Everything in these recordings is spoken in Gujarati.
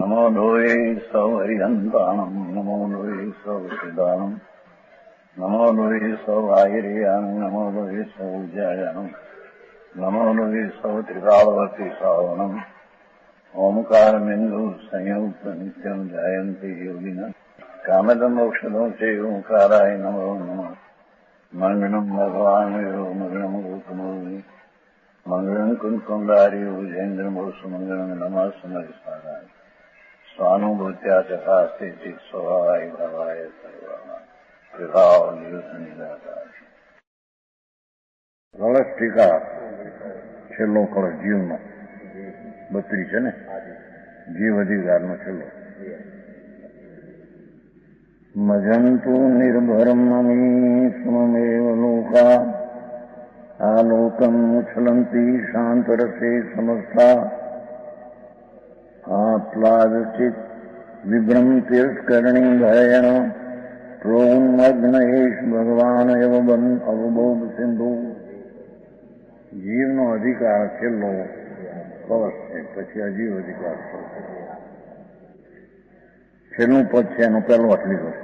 नमो लोये सौहरिहन्ताणम् नमो लोये सौसिदानम् नमो लोये सौभागिर्यानम् नमो लोये सौज्यायानम् नमो लोये सौत्रिकालवर्ति सावनम् ओंकारमिन्दु संयुक्त नित्यम् जायन्ति योगिनः कामदम् औषधम् च ओंकाराय नमो नमः मंगलम् भगवान् मंगलम् गौतमोऽग्नि मंगलम् कुन्कुण्डारि भुजेन्द्रमोसुमङ्गलम् नमः समरिसाराय स्वानुभूत्या चकास्ते स्वभावाय भावाय सर्वाः કળશ ટીકા છેલ્લો કળશ જીવનો 32 છે ને જીવ અધિકારનો છેલ્લો મજંતુ નિર્ભરમ મમી સમમેવ લોકા આલોકમ ઉચ્છલંતી શાંતરસે સમસ્તા આપ્લાદચિત વિભ્રમતિસ્કરણી ભયણ પ્રોન્મગ્નયેશ ભગવાન અવબોધ સિંધુ જીવનો અધિકાર છેલ્લો કળશ છે, પછી અજીવ અધિકાર છેલ્લું પદ છે એનો પહેલો અર્થ લીધો છે.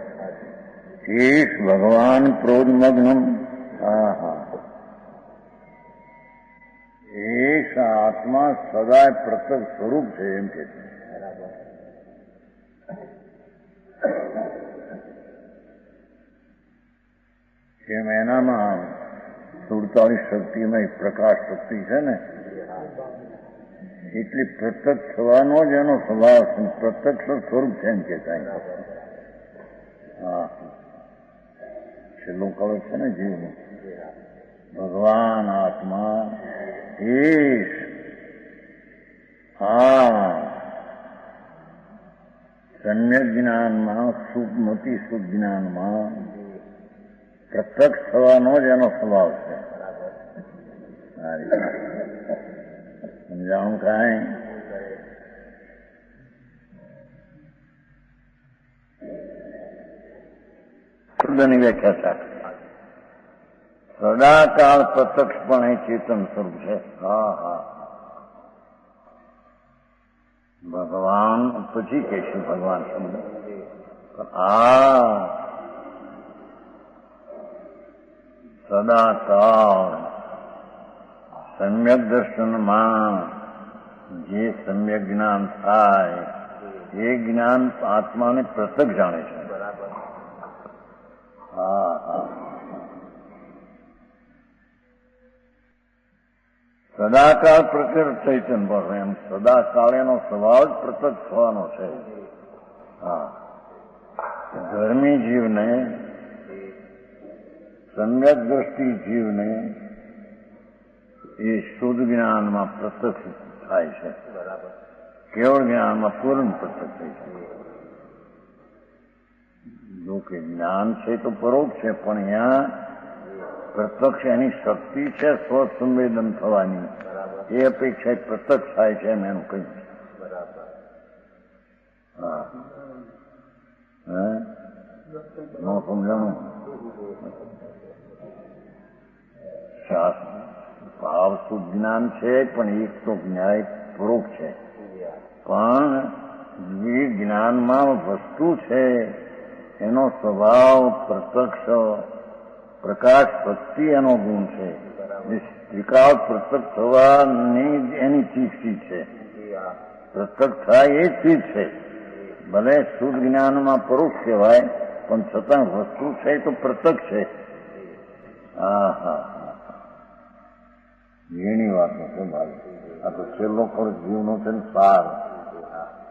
એશ ભગવાન પ્રોન્મગ્નમ એશ આત્મા સદાય પ્રત્યક્ષ સ્વરૂપ છે એમ કે કેમ એનામાં 47 શક્તિમાં પ્રકાશ શક્તિ છે ને એટલે પ્રત્યક્ષ થવાનો જ એનો સ્વભાવ છે, પ્રત્યક્ષ સ્વરૂપ છે એમ કહેતા. હા, છેલ્લું કળશ છે ને જીવનું ભગવાન આત્મા એશ સમ્યક જ્ઞાનમાં સુખમતી સુખ જ્ઞાનમાં પ્રત્યક્ષ થવાનો જ એનો સ્વભાવ છે. સમજાણું કાંઈ? શબ્દની વ્યાખ્યા થાય સદાકાળ પ્રત્યક્ષપણે ચેતન સ્વરૂપ છે. હા હા, ભગવાન પછી કહીશું ભગવાન શબ્દ. સદાકાળ સમ્યક દર્શનમાં જે સમ્યક જ્ઞાન થાય એ જ્ઞાન આત્માને પ્રત્યક્ષ જાણે છે. હા હા, સદાકાળ પ્રત્યક્ષ ચૈતન પર એમ સદાકાળ એનો સ્વભાવ જ પ્રત્યક્ષ થવાનો છે. હા, ધર્મી જીવને સમ્યક દ્રષ્ટિ જીવને એ શુદ્ધ જ્ઞાનમાં પ્રત્યક્ષ થાય છે, કેવળ જ્ઞાનમાં પૂર્ણ પ્રત્યક્ષ થાય છે. જો કે જ્ઞાન છે તો પરોક્ષ છે, પણ અહીંયા પ્રત્યક્ષ એની શક્તિ છે સ્વસંવેદન થવાની, એ અપેક્ષા પ્રત્યક્ષ થાય છે એમ એનું કહ્યું. હા, ન સમજાણું? ભાવ શુદ્ધ જ્ઞાન છે, પણ એક તો ન્યાય પરોક્ષ છે, પણ જે જ્ઞાનમાં વસ્તુ છે એનો સ્વભાવ પ્રત્યક્ષ પ્રકાશ ભક્તિ એનો ગુણ છે. વિકાસ પ્રત્યક્ષ થવાની એની ચીજ છે, પ્રત્યક્ષ થાય એ ચીજ છે. ભલે શુદ્ધ જ્ઞાનમાં પરોક્ષ કહેવાય, પણ છતાં વસ્તુ છે તો પ્રત્યક્ષ છે. હા હા, એની વાતો છે ભાઈ. આ તો છેલ્લો કળશ જીવનો છે ને સાર.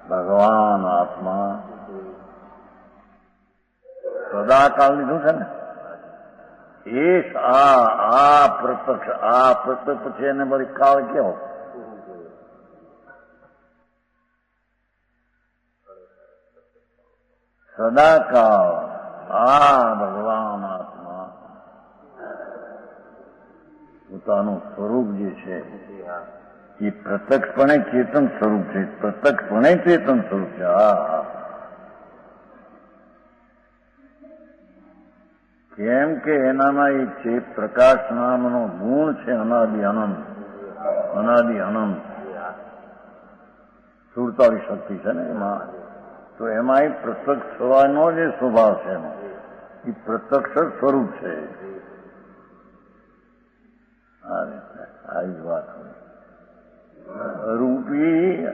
ભગવાન આત્મા સદાકાળ લીધું છે ને એ પ્રત્યક્ષ પછી એને બધી કાળ કેવો સદાકાળ. ભગવાન આત્મા પોતાનું સ્વરૂપ જે છે એ પ્રત્યક્ષપણે ચેતન સ્વરૂપ છે, પ્રત્યક્ષપણે ચેતન સ્વરૂપ છે. કેમ કે એનામાં એક છે પ્રકાશ નામનો ગુણ છે, અનાદિ અનંત. અનાદિ અનંત સુરતાળી શક્તિ છે ને એમાં, તો એમાં એ પ્રત્યક્ષ થવાનો જે સ્વભાવ છે એનો, એ પ્રત્યક્ષ સ્વરૂપ છે. આ રીતે આવી વાત હોય. રૂપી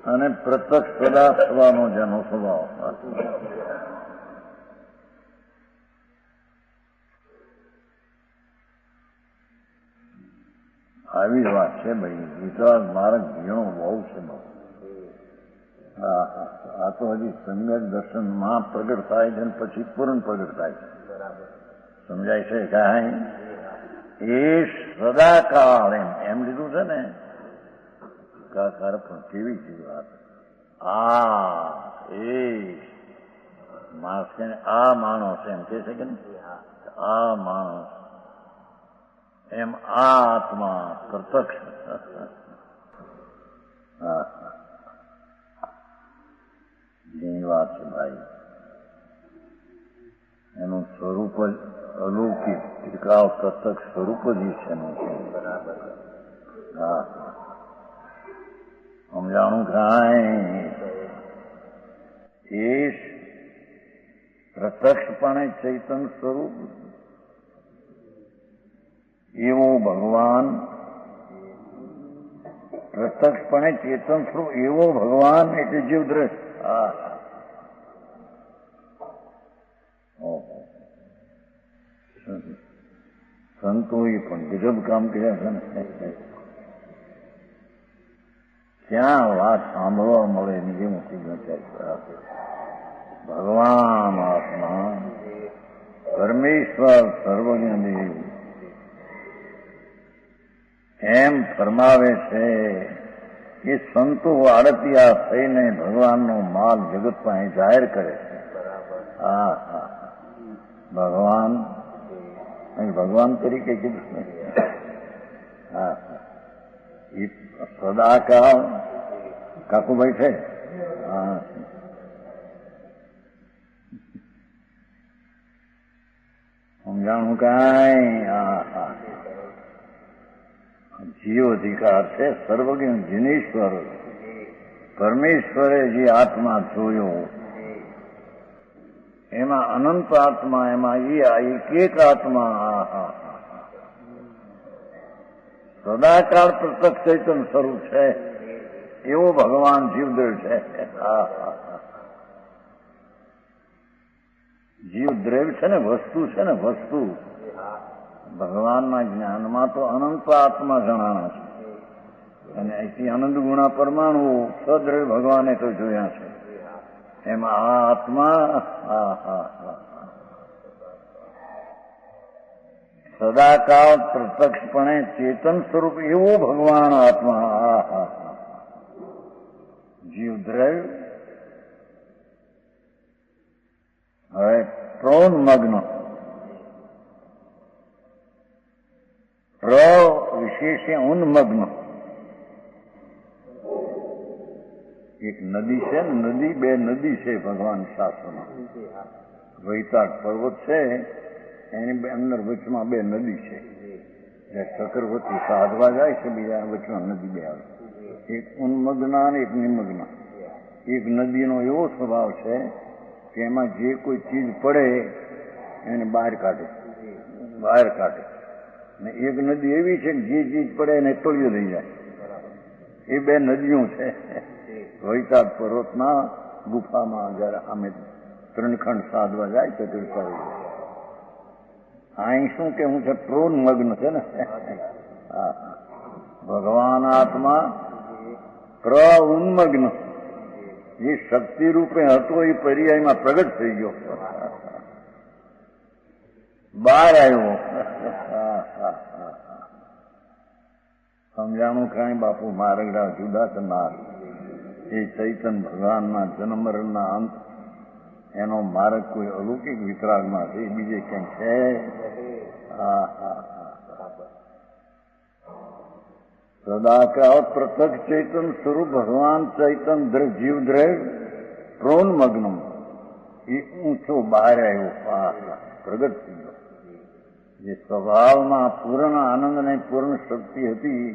અને પ્રત્યક્ષ સદા થવાનો જેનો સ્વભાવ, આવી જ વાત છે ભાઈ. વિતરાગ માર્ગ ઝીણો બહુ છે બહુ. આ તો હજી સમ્યક દર્શનમાં પ્રગટ થાય છે પછી પૂર્ણ પ્રગટ થાય છે. સમજાય છે કાંઈ? એ સદાકાળ એમ લીધું છે ને કાકાર, પણ કેવી છે વાત. એ માણસ કે આ માણસ એમ કે છે કે આ માણસ એમ આ આત્મા પ્રત્યક્ષ. જેની વાત છે ભાઈ, એનું સ્વરૂપ જ અલૌકિક ત્રિકાળ પ્રત્યક્ષ સ્વરૂપ જ ઈશ્વરનું છે. હા, સમજાણું કાંઈ? એ પ્રત્યક્ષપણે ચૈતન સ્વરૂપ એવો ભગવાન, પ્રત્યક્ષપણે ચેતન સ્વરૂપ એવો ભગવાન એટલે જીવ દ્રષ્ટ. સંતોએ પણ ગજબ કામ કર્યા છે ને. ક્યાં વાત સાંભળવા મળે એની જે મોટી ગંચાય. ભગવાન આત્મા પરમેશ્વર સર્વજ્ઞ દેવ એમ ફરમાવે છે એ સંતો આડતિયા થઈને ભગવાનનો માલ જગતમાં જાહેર કરે છે. હા હા, ભગવાન ભગવાન તરીકે કીધું. હા, એ સદાકાળ કાકુભાઈ છે. હા, સમજાણું કાંઈ? હા હા, જીવ અધિકાર છે સર્વજ્ઞ જીનેશ્વર. પરમેશ્વરે જે આત્મા જોયો એમાં અનંત આત્મા, એમાં એ એક આત્મા સદાકાળ પ્રત્યક્ષ ચૈતન સ્વરૂપ છે એવો ભગવાન જીવદ્રવ છે. જીવદ્રવ છે ને, વસ્તુ છે ને, વસ્તુ. ભગવાનના જ્ઞાનમાં તો અનંત આત્મા જણાણા છે અને અહીંથી અનંત ગુણા પરમાણુ સદ્રવ ભગવાને તો જોયા છે. એમાં આ આત્મા સદાકાળ પ્રત્યક્ષપણે ચેતન સ્વરૂપ એવો ભગવાન આત્મા જીવદ્રવ. હવે પ્રોન્મગ્ન, પ્ર વિશેષે ઉન્મગ્ન. એક નદી છે ને, નદી, બે નદી છે ભગવાન શાસ્ત્રમાં. વૈતાળ પર્વત છે એની અંદર વચમાં બે નદી છે. ચક્રવર્તી સાધવા જાય છે, બીજા વચમાં નદી બે આવે. એક ઉન્મગ્ન અને એક નિમગ્ન. એક નદીનો એવો સ્વભાવ છે કે એમાં જે કોઈ ચીજ પડે એને બહાર કાઢે. ને એક નદી એવી છે કે જે ચીજ પડે એને તળિયો લઈ જાય. એ બે નદીઓ છે. વૈતાળ પર્વતના ગુફામાં જયારે અમે ત્રણખંડ સાધવા જાય તો તીર્થા અહીં શું કેવું છે? પ્રોન્મગ્ન છે ને. ભગવાન આત્મા પ્ર ઉન્મગ્ન, જે શક્તિ રૂપે હતો એ પર્યાયમાં પ્રગટ થઈ ગયો, બહાર આવ્યો. સમજાણું કાંઈ બાપુ? મારગડા જુદા થનાર એ ચૈતન ભગવાનના જન્મ મરણના અંત, એનો માર્ગ કોઈ અલૌકિક વિતરાગમાં છે, બીજે ક્યાંય છે. સદાકાળ પ્રત્યક્ષ ચૈતન સ્વરૂપ ભગવાન ચૈતન જીવદ્રવ પ્રોન્મગ્ન, એ ઊંચો બહાર આવ્યો, પ્રગટ થઈ ગયો. જે સ્વભાવમાં પૂર્ણ આનંદ અને પૂર્ણ શક્તિ હતી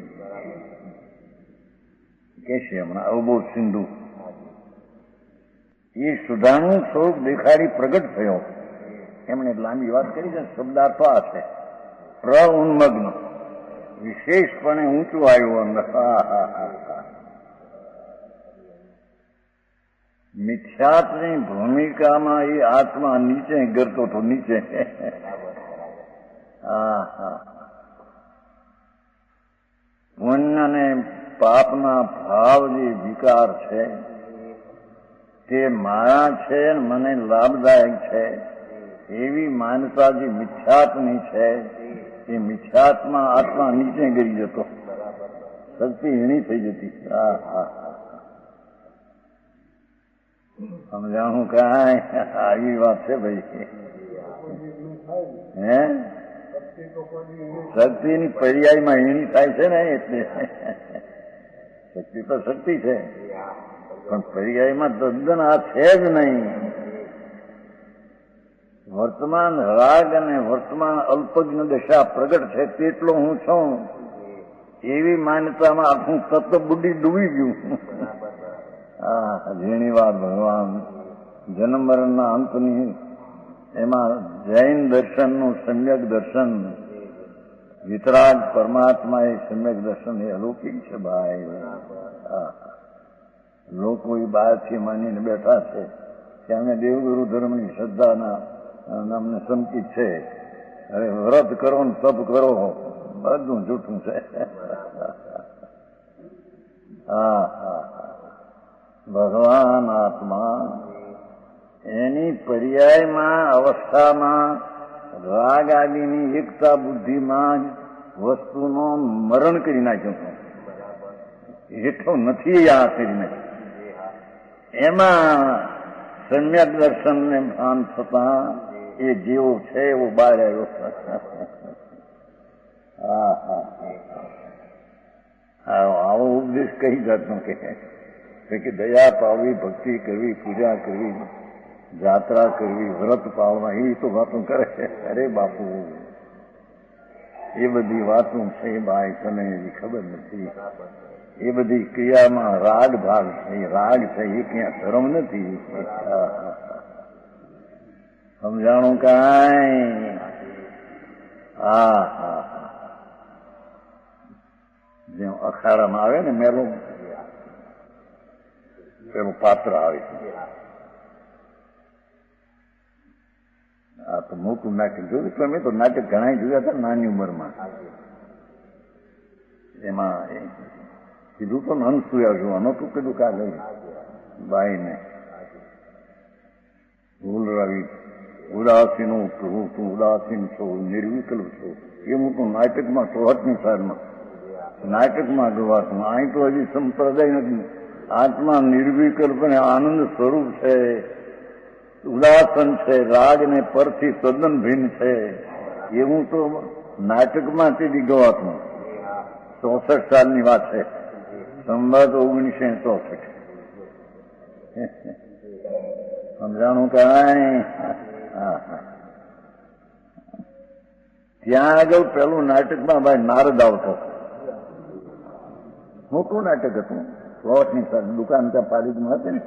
કે છે હમણાં અવબોધ સિંધુ. એ સુધાનું સ્વરૂપ દેખાડી પ્રગટ થયો. એમણે લાંબી વાત કરી છે. શબ્દાર્થ આ છે, પ્રઉન્મગ્ન, વિશેષપણે ઊંચું આવ્યું અંદર. મિથ્યાત્વની ભૂમિકામાં એ આત્મા નીચે ગરતો હતો, નીચે. પુણ્ય અને પાપના ભાવ જે વિકાર છે તે મારા છે, મને લાભદાયક છે, એવી માન્યતા જે મિથ્યાત્વની છે, એ મિથ્યાત્મા આત્મા નીચે ગરી જતો, શક્તિ હીણી થઈ જતી. સમજાણું કાંઈ? આવી વાત છે ભાઈ. હે, શક્તિની પર્યાયમાં હીણી થાય છે ને, એટલે શક્તિ તો શક્તિ છે, પણ પર્યાયમાં તદ્દન આ છે જ નહીં. વર્તમાન રાગ અને વર્તમાન અલ્પજ્ઞ દશા પ્રગટ છે તેટલો હું છું, એવી માન્યતામાં આખું તત્વ બુદ્ધિ ડૂબી ગયું. ઝીણી વાત ભગવાન. જન્મ મરણના અંતની એમાં જૈન દર્શનનું સમ્યક દર્શન, વિતરાગ પરમાત્મા એ સમ્યક દર્શન એ અલૌકિક છે ભાઈ. લોકો એ બહારથી માનીને બેઠા છે કે અમે દેવગુરુ ધર્મની શ્રદ્ધાના અમને સંકિત છે, અરે વ્રત કરો ને તપ કરો, બધું જૂઠું છે. ભગવાન આત્મા એની પર્યાયમાં અવસ્થામાં રાગ આદિની એકતા બુદ્ધિમાં વસ્તુનો મરણ કરી નાખ્યો છે. હેઠો નથી આ કરી નાખ્યો. એમાં સમ્યક દર્શન ને ભાન થતા એ જેવો છે એવો બહાર આવ્યો. આવો ઉપદેશ કઈ જાતનો કે દયા પાવવી, ભક્તિ કરવી, પૂજા કરવી, જાત્રા કરવી, વ્રત પાળવા, એ તો વાતો કરે. અરે બાપુ, એ બધી વાતો છે ભાઈ, તને ખબર નથી. એ બધી ક્રિયામાં રાગ ભાગ છે, રાગ છે, એ ક્યાં ધર્મ નથી. સમજાણું કાંઈ? જેમ અખાડામાં આવે ને મેલું પેલું પાત્ર આવે છે. આ તો મોટું નાટક જોયું. તમે તો નાટક ઘણા જોયા હતા નાની ઉંમરમાં. એમાં કીધું તો અનસુયા જોવાનું હતું, કીધું કા ગઈ બાઈને ભૂલરાવી, ઉદાસીન તું ઉદાસીન છો, નિર્વિકલ્પ છો. એ મોટું નાટકમાં 64ની સાલમાં નાટકમાં ગવાતું. અહીં તો હજી સંપ્રદાય નથી. આત્મા નિર્વિકલ્પ ને આનંદ સ્વરૂપ છે, ઉદાસન છે, રાગ ને પરથી તદ્દન ભિન્ન છે. એવું તો નાટકમાં તેથી ગવાતું. 64 સાલની વાત છે, સંવત 1964. સમજાણું કાંઈ? ત્યાં આગળ પેલું નાટકમાં ભાઈ નારદ આવતો. મોટું નાટક હતું. પ્લોટની સાથે દુકાન ત્યાં પાલિકમાં હતી ને,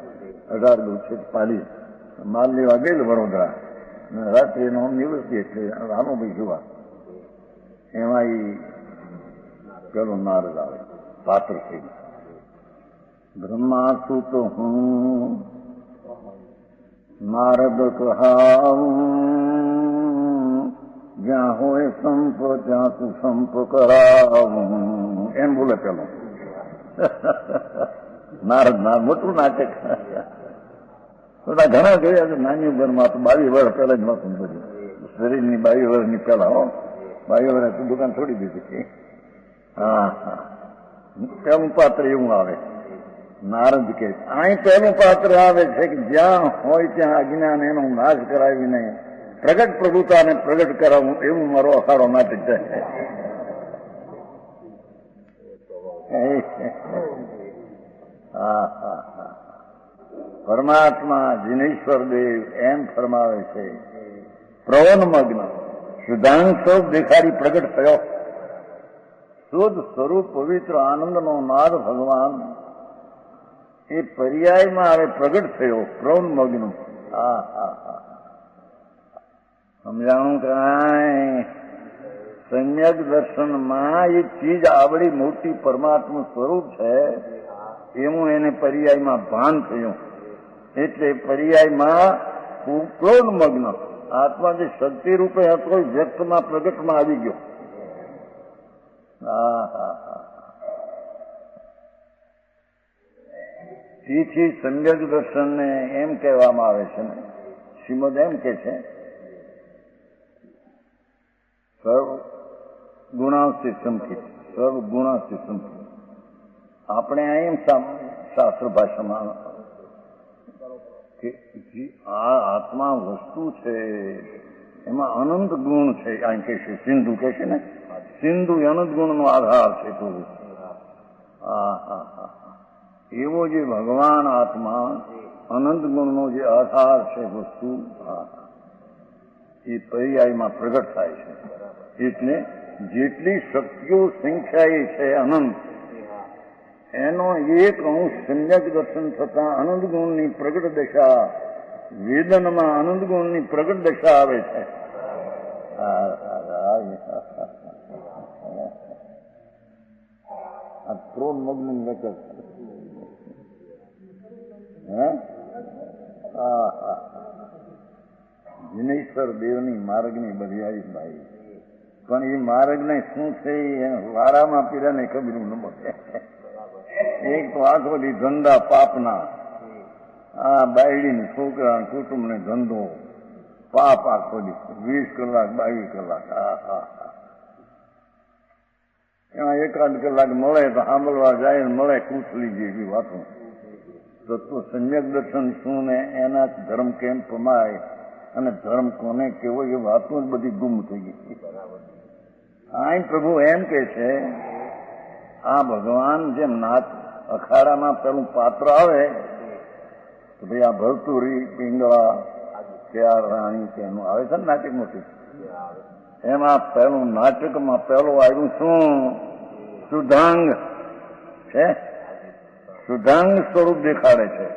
18 છે પાલિક. માલ લેવા ગયેલ વડોદરા, રાત્રે એનો દિવસ એટલે રામોભાઈ જોવા. એમાં એ પેલું નારદ આવે પાત્ર થઈ. બ્રહ્મા સુત હું નારદ કહાવું, જ્યાં હોય સંપ ત્યાં તું સંપ કરાવું, એમ બોલે પેલો નારદ. મોટું નાટક. ઘણા જોયા છે નાની ઉંમરમાં. તો 22 વર્ષ પહેલા જ વાતું બધું. શરીરની 22 વર્ષની પહેલા. 22 વર્ષ દુકાન છોડી દીધી. પેલું પાત્ર એવું આવે નારદ કે. અહીં પેલું પાત્ર આવે છે કે જ્યાં હોય ત્યાં અજ્ઞાન એનો નાશ કરાવીને પ્રગટ પ્રભુતાને પ્રગટ કરાવવું, એવું મારો અખાડો નાટક છે. પરમાત્મા જીનેશ્વર દેવ એમ ફરમાવે છે, પ્રવનમગ્ન શુદ્ધાંગ સ્વરૂપ દેખાડી પ્રગટ થયો. શુદ્ધ સ્વરૂપ પવિત્ર આનંદનો નાદ ભગવાન એ પર્યાયમાં હવે પ્રગટ થયો પ્રૌનમગ્ન. હા હા હા, સમજાણું કાંઈ? સમ્યક દર્શનમાં એ ચીજ આવડી મોટી પરમાત્મા સ્વરૂપ છે એવું એને પર્યાયમાં ભાન થયું. એટલે પર્યાયમાં ક્રોધમગ્ન આત્મા જે શક્તિ રૂપે હતો વ્યક્તમાં પ્રગટમાં આવી ગયો. હા હા હા, તેથી સમ્યક દર્શનને એમ કહેવામાં આવે છે ને, શ્રીમદ એમ કે છે સર્વ ગુણાંસ્થી સંકિત, સર્વ ગુણાંસ્થી સંકિત. આપણે એમ શાસ્ત્ર ભાષામાં કે આ આત્મા વસ્તુ છે એમાં અનંત ગુણ છે. આમ કે છે સિંધુ કે છે ને, સિંધુ અનંત ગુણનો આધાર છે. તો હા હા હા, એવો જે ભગવાન આત્મા અનંત ગુણનો જે આધાર છે વસ્તુ, એ પર્યાયમાં પ્રગટ થાય છે. એટલે જેટલી શક્તિઓ સંખ્યાએ છે અનંત, એનો એક અંશ સમ્યક દર્શન થતા અનંત ગુણની પ્રગટ દશા, વેદનમાં અનંત ગુણની પ્રગટ દશા આવે છે. આ ક્રોધ મગ્ન વખત વિનયશ્વર દેવની માર્ગની બધી આવી ભાઈ, પણ એ માર્ગને શું છે એ વારામાં પીડાને ખબર ન મળે. એક તો આખો દી ધંધા પાપના, આ બાયડીને છોકરા કુટુંબને ધંધો પાપ આખો દી 20 કલાક 22 કલાક. હા હા હા, એમાં એકાદ કલાક મળે તો સાંભળવા જાય, મળે કૂસલી જેવી વાતો. તત્વ સમ્યક દર્શન શું ને એના ધર્મ કેમ પમાય અને ધર્મ કોને કેવો એ વાતો જ બધી ગુમ થઈ ગઈ. આ પ્રભુ એમ કે છે આ ભગવાન જેમ નાચ અખાડામાં પેલું પાત્ર આવે તો ભાઈ આ ભરતુરી પિંગળા કે આ રાણી કે એનું આવે છે ને નાટક મોટી, એમાં પેલું નાટકમાં પેલું આવ્યું શું? શુદ્ધાંગ છે, શુદ્ધાંગ સ્વરૂપ દેખાડે છે.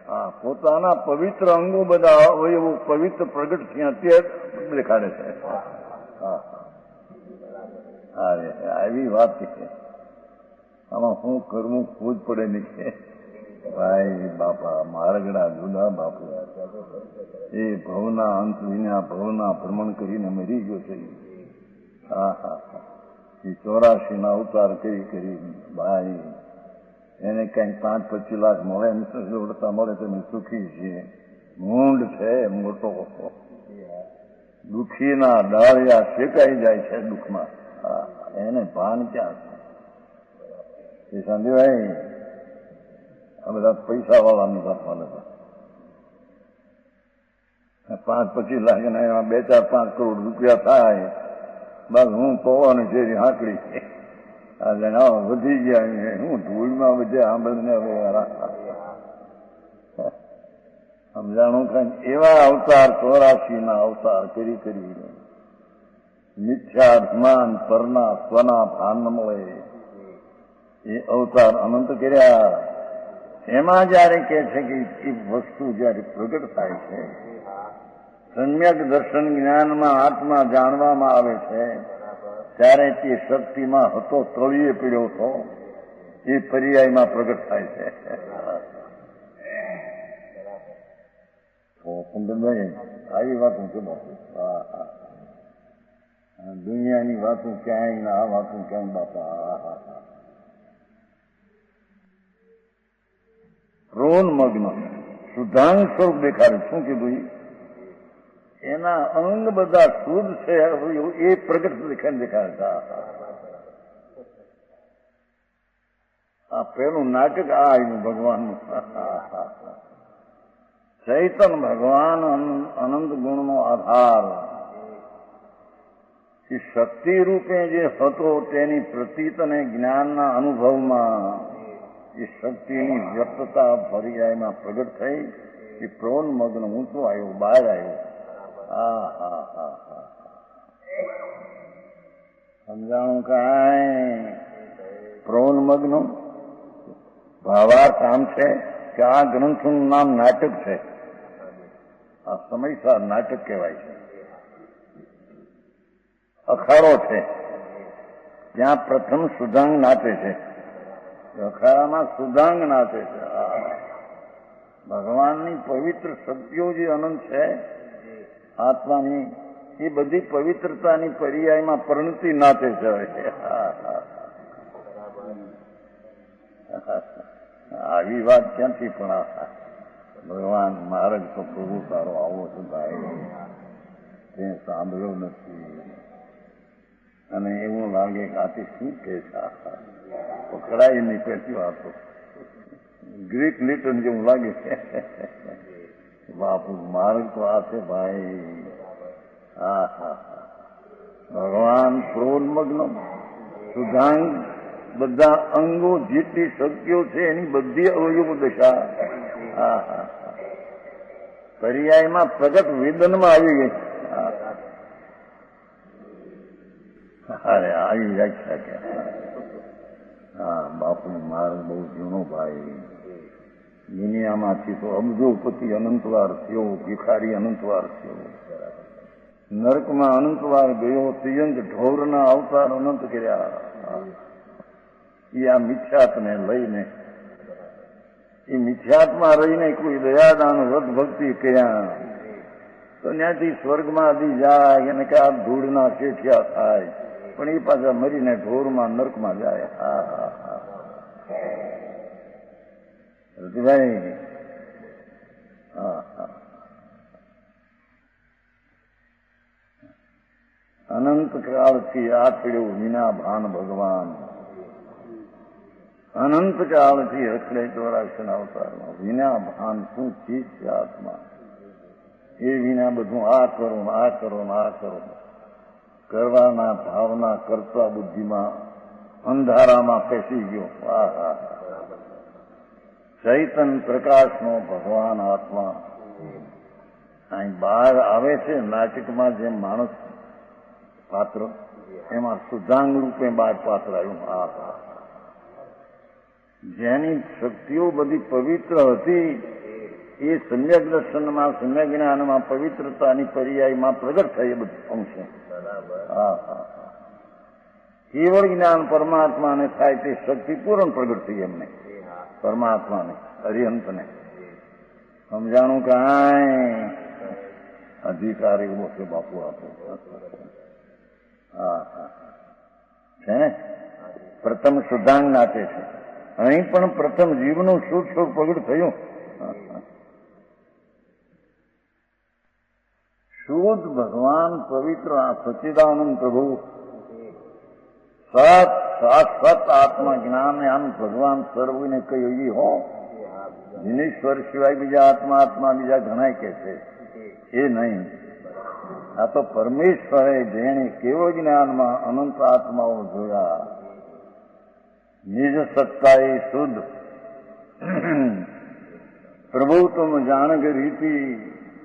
હા, પોતાના પવિત્ર અંગો બધા હોય એવું પવિત્ર પ્રગટ થયા તે દેખાડે છે. હા, આવી વાત છે. આમાં શું કરવું ખોજ પડે નહીં કે ભાઈ બાપા મારગડા જુદા બાપુ, એ ભવના અંત વિના ભવના ભ્રમણ કરીને મરી ગયો છે. હા હા હા, એ 84 અવતાર કરી ભાઈ એને કઈ 5-25 લાખ મળે જોડતા મળે તો સુખી છીએ. મૂંડ છે મોટો, દુઃખીના ડાળિયા શેકાઈ જાય છે દુઃખમાં. એને ભાન ક્યાં છે? એ સમજવાય. આ બધા પૈસા વાળાની વાત મળે છે. 5-25 લાખ એમાં 2-4-5 કરોડ રૂપિયા થાય, બસ હું પવાની છે હાંકડી વધી ગયા. હું ધૂળમાં વધે સાંભળીને હવે સમજાણું કઈ એવા અવતાર 84 અવતાર કરી મિથ્યાભિમાન પરના સ્વના ભાન મળે એ અવતાર અનંત કર્યા. એમાં જયારે કે છે કે એ વસ્તુ જયારે પ્રગટ થાય છે, સમ્યક દર્શન જ્ઞાનમાં આત્મા જાણવામાં આવે છે, ત્યારે તે શક્તિમાં હતો તળિયે પીડ્યો હતો એ પર્યાયમાં પ્રગટ થાય છે. આવી વાતો છે બાપુ. દુનિયાની વાતો ક્યાંય ને આ વાતો ક્યાંય બાપા. રોન મગ્ન શુદ્ધાંગ સ્વરૂપ દેખાડે. શું કીધું? એના અંગ બધા શુદ્ધ છે એ પ્રગટ દેખાડતા. આ પેલું નાટક આ આવ્યું ભગવાનનું. ચૈતન ભગવાન અનંત ગુણનો આધાર, એ શક્તિ રૂપે જે હતો તેની પ્રતીત અને જ્ઞાનના અનુભવમાં એ શક્તિની વ્યક્તતા પર્યાયમાં પ્રગટ થઈ. એ પ્રોન મગ્ન ઊંચો આવ્યો, બહાર આવ્યો. હા હા હા હા, સમજાણું કાંઈ? પ્રોન મગ્ન ભાવાર્થ આમ છે કે આ ગ્રંથનું નામ નાટક છે. આ સમયસાર નાટક કહેવાય છે. અખાડો છે, ત્યાં પ્રથમ સુધાંગ નાચે છે. અખાડામાં સુધાંગ નાચે છે. ભગવાનની પવિત્ર શક્તિઓ જે અનંત છે આત્માની, એ બધી પવિત્રતાની પર્યાયમાં પરિણતિ નાચે છે. આવી વાત ક્યાંથી? પણ ભગવાન મહારાજ તો પ્રભુ તારો આવો છે ભાઈ, તે સાંભળ્યો નથી. અને એવું લાગે કે આથી શું કે છે, પકડાય નહીં પહેલી વાતો. ગ્રીક લિટન જેવું લાગે છે. બાપુ માર્ગ તો આ છે ભાઈ. ભગવાન ક્રોધમગ્ન સુધાંગ, બધા અંગો જેટલી શક્તિઓ છે એની બધી અવયવ દશા પર્યાયમાં પ્રગટ વેદનમાં આવી ગઈ. અરે આવી વ્યાખ્યા કે બાપુ માર્ગ બહુ જૂનો ભાઈ. દુનિયામાંથી તો અબજોપતિ અનંતવાર થયો, ભિખારી અનંતવાર થયો, નરકમાં અનંતવાર ગયો, તિયંત ઢોરના અવતાર અનંત કર્યા. એ આ મિથ્યાત્ને લઈને, એ મિથ્યાત્માં રહીને કોઈ દયાદાન વ્રત ભક્તિ કર્યા તો ત્યાંથી સ્વર્ગમાં આદિ જાય અને કે આ ધૂળના શેઠિયા થાય, પણ એ પાછા મરીને ઢોરમાં નરકમાં જાય. રતિભાઈ, અનંત કાળથી આચડ્યું વિના ભાન ભગવાન, અનંત કાળથી રખડે ચોરાક્ષણ અવતારમાં વિના ભાન. શું ચીજ છે આત્મા? એ વિના બધું આ કરો આ કરો આ કરો કરવાના ભાવના કરતા બુદ્ધિમાં અંધારામાં ફેસી ગયો. ચૈતન પ્રકાશનો ભગવાન આત્મા અહીં બહાર આવે છે. નાટકમાં જેમ માણસ પાત્ર, એમાં સુધાંગ રૂપે બહાર પાત્ર આવ્યું. જેની શક્તિઓ બધી પવિત્ર હતી એ સમ્યક દર્શનમાં, સમ્યક જ્ઞાનમાં, પવિત્રતાની પર્યાયમાં પ્રગટ થઈ. એ બધું અંશે કેવળ જ્ઞાન પરમાત્માને થાય તે શક્તિ પૂર્ણ પ્રગટ થઈ. એમને પરમાત્માને, અરિહંતને સમજાણું કાંઈ અધિકાર એવો છે બાપુ આપે છે ને. પ્રથમ સુધાંગ નાચે છે. અહીં પણ પ્રથમ જીવનું સુખ સુખ પ્રગટ થયું. શુદ્ધ ભગવાન પવિત્ર સચ્ચિદાનંદ પ્રભુ સત સત આત્મા જ્ઞાન આમ ભગવાન સર્વને કહ્યું હો. જીનેશ્વર સિવાય બીજા આત્મા આત્મા બીજા ઘણા કે છે, એ નહીં. આ તો પરમેશ્વરે જેણે કેવળ જ્ઞાનમાં અનંત આત્માઓ જોયા, નિજ સત્તા એ શુદ્ધ. પ્રભુ તુમ જાણ રીતિ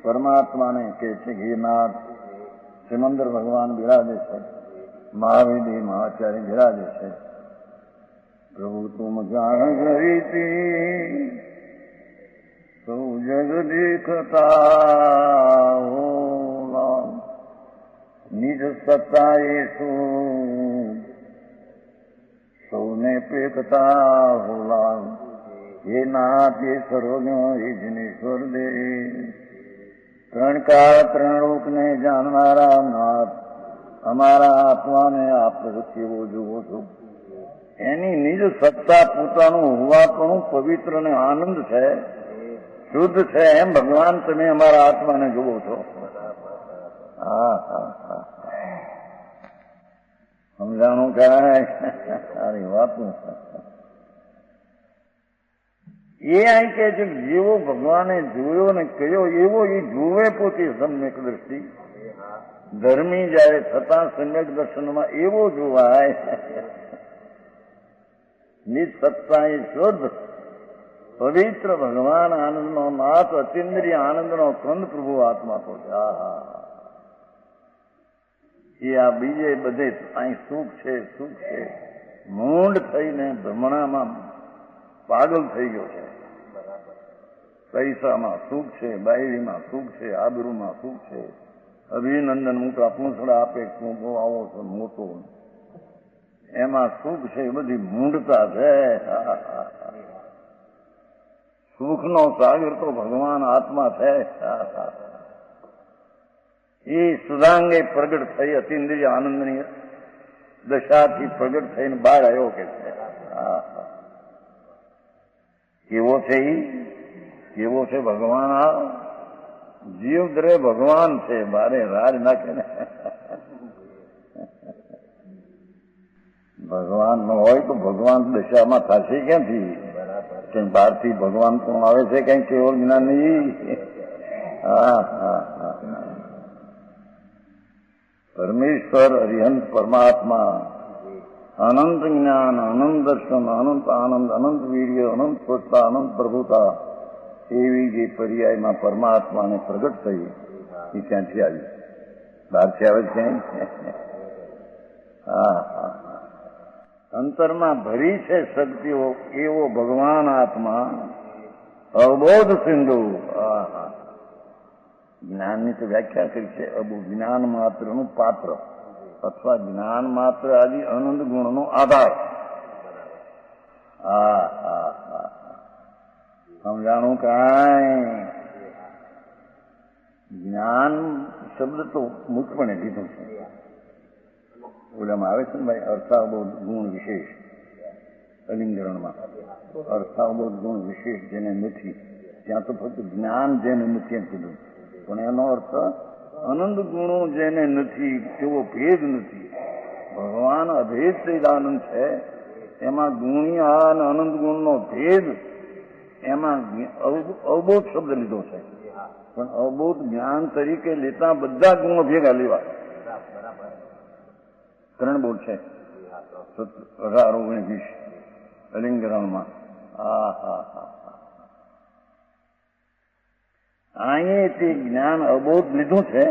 પરમાત્માને કે છે. હે નાથ, સિમંદર ભગવાન બિરાજે છે, મહાવીર મહાચાર્ય બિરાજે છે. પ્રભુ તુમ જાણ રીતિ સૌ જગ દેખતા હો, નિજ સત્તા એ શું સૌને પેકતા હોલા. હે નાથ એ સર્વજ્ઞ એ જીનેશ્વર દે, ત્રણ કાળ ત્રણ લોકને જાણનારા નાથ, અમારા આત્માને આપ કેવો જુઓ છો? એની નિજ સત્તા પોતાનું હોવાપણું પવિત્ર ને આનંદ છે, શુદ્ધ છે. એમ ભગવાન તમે અમારા આત્માને જુઓ છો. સમજાણું કાંઈ? સારી વાતું. એ અહીં કે છે જેવો ભગવાને જોયો ને કયો એવો એ જોવે પોતે સમ્યક દ્રષ્ટિ. ધર્મી જાય છતાં સમ્યક દર્શનમાં એવો જોવાય. નિજ સત્તા એ શુદ્ધ પવિત્ર ભગવાન આનંદનો નાથ, અતિન્દ્રિય આનંદનો કંદ પ્રભુ આત્મા તો છે. એ આ બીજે બધે અહીં સુખ છે સુખ છે મૂંડ થઈને ભ્રમણામાં પાગલ થઈ ગયો છે. પૈસામાં સુખ છે, બાયરીમાં સુખ છે, આબરૂમાં સુખ છે, અભિનંદન મોટા પૂંછડા આપે, તું બહુ આવો છો મોટો, એમાં સુખ છે. એ બધી મૂંઢતા છે. સુખનો સાગર તો ભગવાન આત્મા છે. એ સદાંગે પ્રગટ થઈ અતિન્દ્રિય આનંદની દશાથી પ્રગટ થઈને બહાર આવ્યો કે છે. કેવો છે એ? કેવો છે ભગવાન? આ જીવ દરે ભગવાન છે, બારે રાજ નાખે ને. ભગવાન ન હોય તો ભગવાન દશામાં થશે ક્યાંથી? કઈ બહારથી ભગવાન કોણ આવે છે? કઈ કેવળ જ્ઞાની. પરમેશ્વર અરિહંત પરમાત્મા, અનંત જ્ઞાન, અનંત દર્શન, અનંત આનંદ, અનંત વીર્ય, અનંત સ્વચ્છતા, અનંત પ્રભુતા, એવી જે પર્યાયમાં પરમાત્માને પ્રગટ થઈ એ ક્યાંથી આવી? બહારથી આવે છે? અંતરમાં ભરી છે શક્તિઓ એવો ભગવાન આત્મા, અબોધ સિંધુ. જ્ઞાનની તો વ્યાખ્યા કરી છે, જ્ઞાન માત્રનું પાત્ર અથવા જ્ઞાન માત્ર આદિ અનંત ગુણનો આધાર. સમજાણું કાંઈ? જ્ઞાન શબ્દ તો મુખપણે લીધું છે. ઓલામાં આવે છે ને ભાઈ, અર્થાવબોધ ગુણ વિશેષ અલિંગરણમાં. અર્થાવબોધ ગુણ વિશેષ જેને નથી, ત્યાં તો ફક્ત જ્ઞાન જેને નથી એમ કીધું. પણ એનો અર્થ અનંત ગુણો જેને નથી, તેવો ભેદ નથી. ભગવાન અભેદ સૈદાનંદ છે, એમાં ગુણી અને અનંત ગુણનો ભેદ, એમાં અવબોધ શબ્દ લીધો છે. પણ અવબોધ જ્ઞાન તરીકે લેતા બધા ગુણો ભેગા લેવા. 3 બોલ છે 18-19 અલિંગરણમાં. અહીં તે જ્ઞાન અબોધ લીધું છે,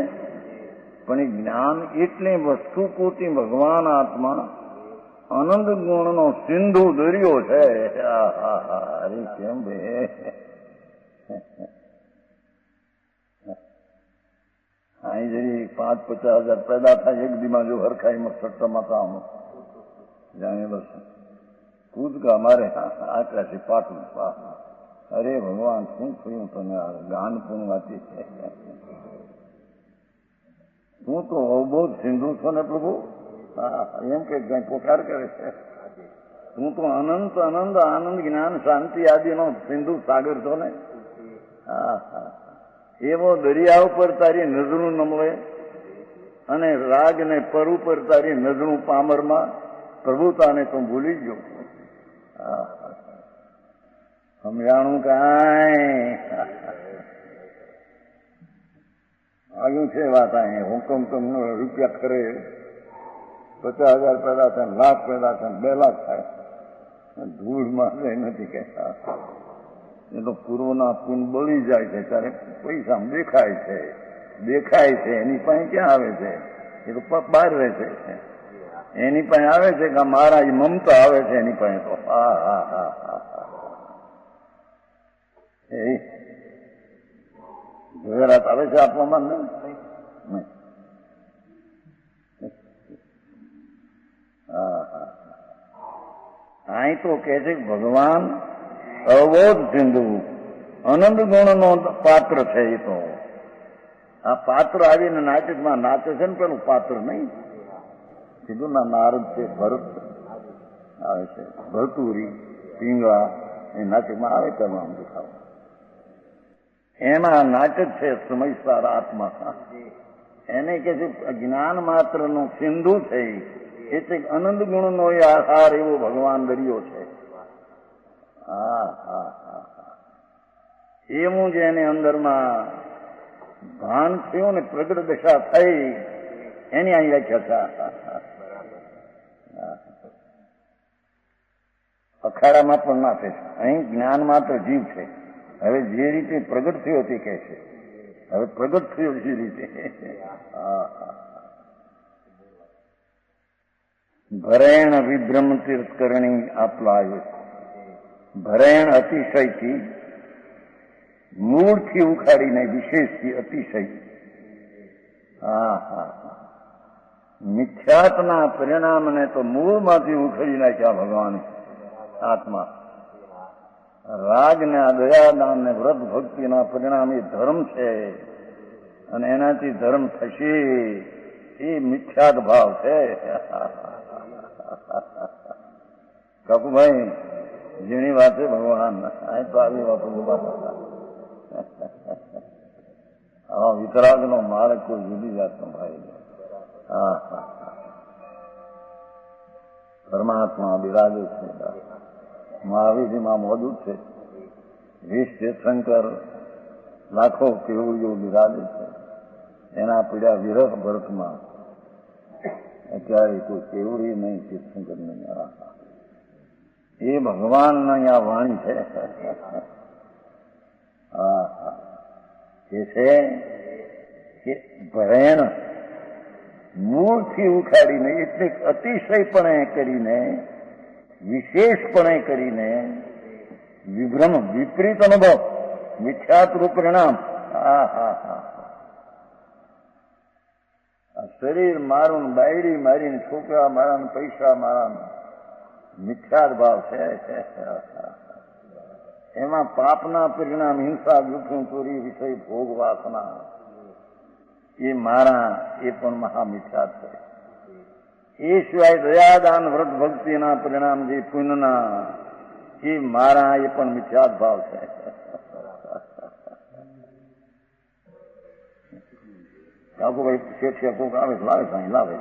પણ એ જ્ઞાન એટલે વસ્તુ કોટી ભગવાન આત્મા અનંત ગુણનો સિંધુ દરિયો છે. અરે કેમ બે અહીં જરી 5-50 હજાર પેદા થાય એક દીમાં, જો હરખાઈમાં સટ્ટામાં કામ જાણે બસ કૂદકા મારે આકાશી પાટું. અરે ભગવાન, શું થયું તમે? ગાન પણ વાંચી છે. હું તો અવબોધ સિંધુ છો ને પ્રભુ, એમ કે કઈ પોકાર કરે છે. હું તો અનંત અનંત આનંદ જ્ઞાન શાંતિ આદિનો સિંધુ સાગર છો ને. એવો દરિયા ઉપર તારી નજરું નમવે અને રાગ ને પર ઉપર તારી નજરું પામરમાં, પ્રભુતાને તો ભૂલી ગયો. સમજાણું કાંઈ? આવ્યું છે વાત. અહીં હુકમ તમને રૂપિયા ખરે 50,000 પેદા થાય, લાખ પેદા થાય, 2 લાખ થાય, ધૂળમાં નથી કહેતા. એ તો પૂર્વના પૂન બળી જાય છે ત્યારે પૈસા દેખાય છે, એની પાસે ક્યાં આવે છે? એ તો બહાર રહે છે. એની પાસે આવે છે કે મારા મમતા આવે છે એની પાસે. તો ગુજરાત આવે છે આપવામાં નહીં. અહીં તો કે છે ભગવાન અવબોધ સિંધુ અનંત ગુણનો પાત્ર છે. એ તો આ પાત્ર આવીને નાટકમાં નાચે છે ને, પેલું પાત્ર નહીં કીધું ના, નારદ છે, ભરત આવે છે, ભરતુરી, પિંગળા, એ નાટકમાં આવે તમામ દેખાવ. એમાં નાટક છે સમયસાર આત્મા. એને કે છે જ્ઞાન માત્ર નું સિંધુ છે, એટલે અનંત ગુણનો એ આધાર એવો ભગવાન દરિયો છે. એવું જેને અંદરમાં ભાન થયું ને પ્રગટ દશા થઈ, એની અહીં વ્યાખ્યા છે. અખાડામાં પણ ના છે. અહીં જ્ઞાન માત્ર જીવ છે. હવે જે રીતે પ્રગટ થયો તે કહે છે. હવે પ્રગટ થયો જે રીતે ભરેણ વિભ્રમ તીર્થકરણી આપલાય ભરેણ અતિશયથી, મૂળથી ઉખાડીને વિશેષથી અતિશય. હા હા હા, મિથ્યાત્વના પરિણામને તો મૂળમાંથી ઉખેડી નાખ્યા ભગવાન આત્મા. રાગ ને દયાદાન ને વ્રત ભક્તિના પરિણામ એ ધર્મ છે, અને એનાથી ધર્મ થશે એ મિથ્યાત ભાવ છે. કપુભાઈ જેની વાત છે ભગવાન આ તો આવી વાતો બોલાતા. હા, વિતરાગ નો માર્ગ કોઈ જુદી જાતનો ભાઈ. હા હા, પરમાત્મા બિરાજે છે. મહાવીરજીમાં મોજુદ છે. વિષ તીર્થંકર લાખો કેવડીઓ બિરાજે છે. એના પીડા વિરહ ભરતમાં અત્યારે કોઈ કેવડી નહીં, તીર્થંકર નહીં. એ ભગવાન અહીંયા વાણી છે. હા હા, એ છે કે ભરેણ મૂળથી ઉખાડીને, એટલે અતિશયપણે કરીને, વિશેષપણે કરીને વિભ્રમ, વિપરીત અનુભવ, મિથ્યાત્વ પરિણામ. હા હા હા, શરીર મારું, બાયડી મારીને, છોકરા મારા, પૈસા મારા, મિથ્યાત ભાવ છે. એમાં પાપના પરિણામ હિંસા, દુઃખ, ચોરી, વિષય, ભોગ, વાસના એ મારા, એ પણ મહામિથ્યાત છે. એ સિવાય દયાદાન વ્રત ભક્તિના પરિણામ જે પુણ્યના એ મારા, એ પણ મિથ્યાત ભાવ છે. કાકુભાઈ શેઠિયા કોક આવે લાવે, સાંઈ લાવે.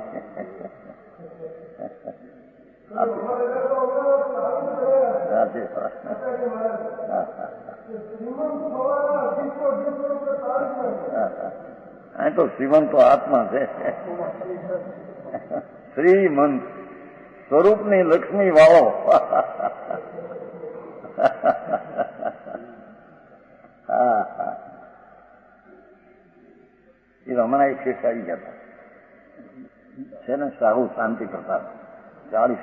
આ તો શ્રીમંત તો આત્મા છે. શ્રીમંત સ્વરૂપની લક્ષ્મી વાળો. હા હા, એ હમણાં એક શેઠ આવી ગયા હતા છે ને, સાહુ શાંતિ કરતા, 40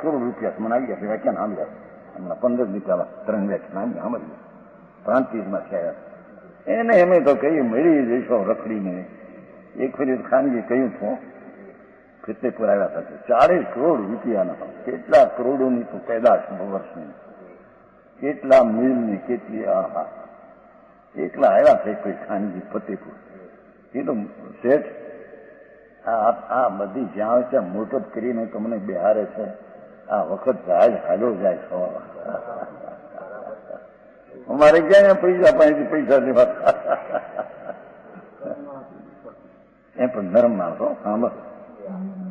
કરોડ રૂપિયા મને આવી ગયા. વ્યાખ્યાન સાંભળ્યા હમણાં 15 દી પહેલા, 3 વ્યાખ્યાન સાંભળ્યા. પ્રાંતિજમાં થયા. એને એમે તો કહ્યું મેળવી જઈશો રખડીને. એક ફરી ખાનગી કહ્યું તો ફિતેપુર આવ્યા હતા. 40 કરોડ રૂપિયાના, કેટલા કરોડોની તો પેદાશ વર્ષની, કેટલા મિલની, કેટલી. આહા, એકલા આવ્યા છે કોઈ ખાનગી ફતેપુર. એ તો શેઠ આ બધી જ્યાં ત્યાં મોટપ કરીને તમને બિહારે છે. આ વખત જહાજ હાલ્યો જાય છો. અમારે ક્યાં પૈસા પાસેથી પૈસા લેવા. એ પણ નરમ માણસો સાંભળ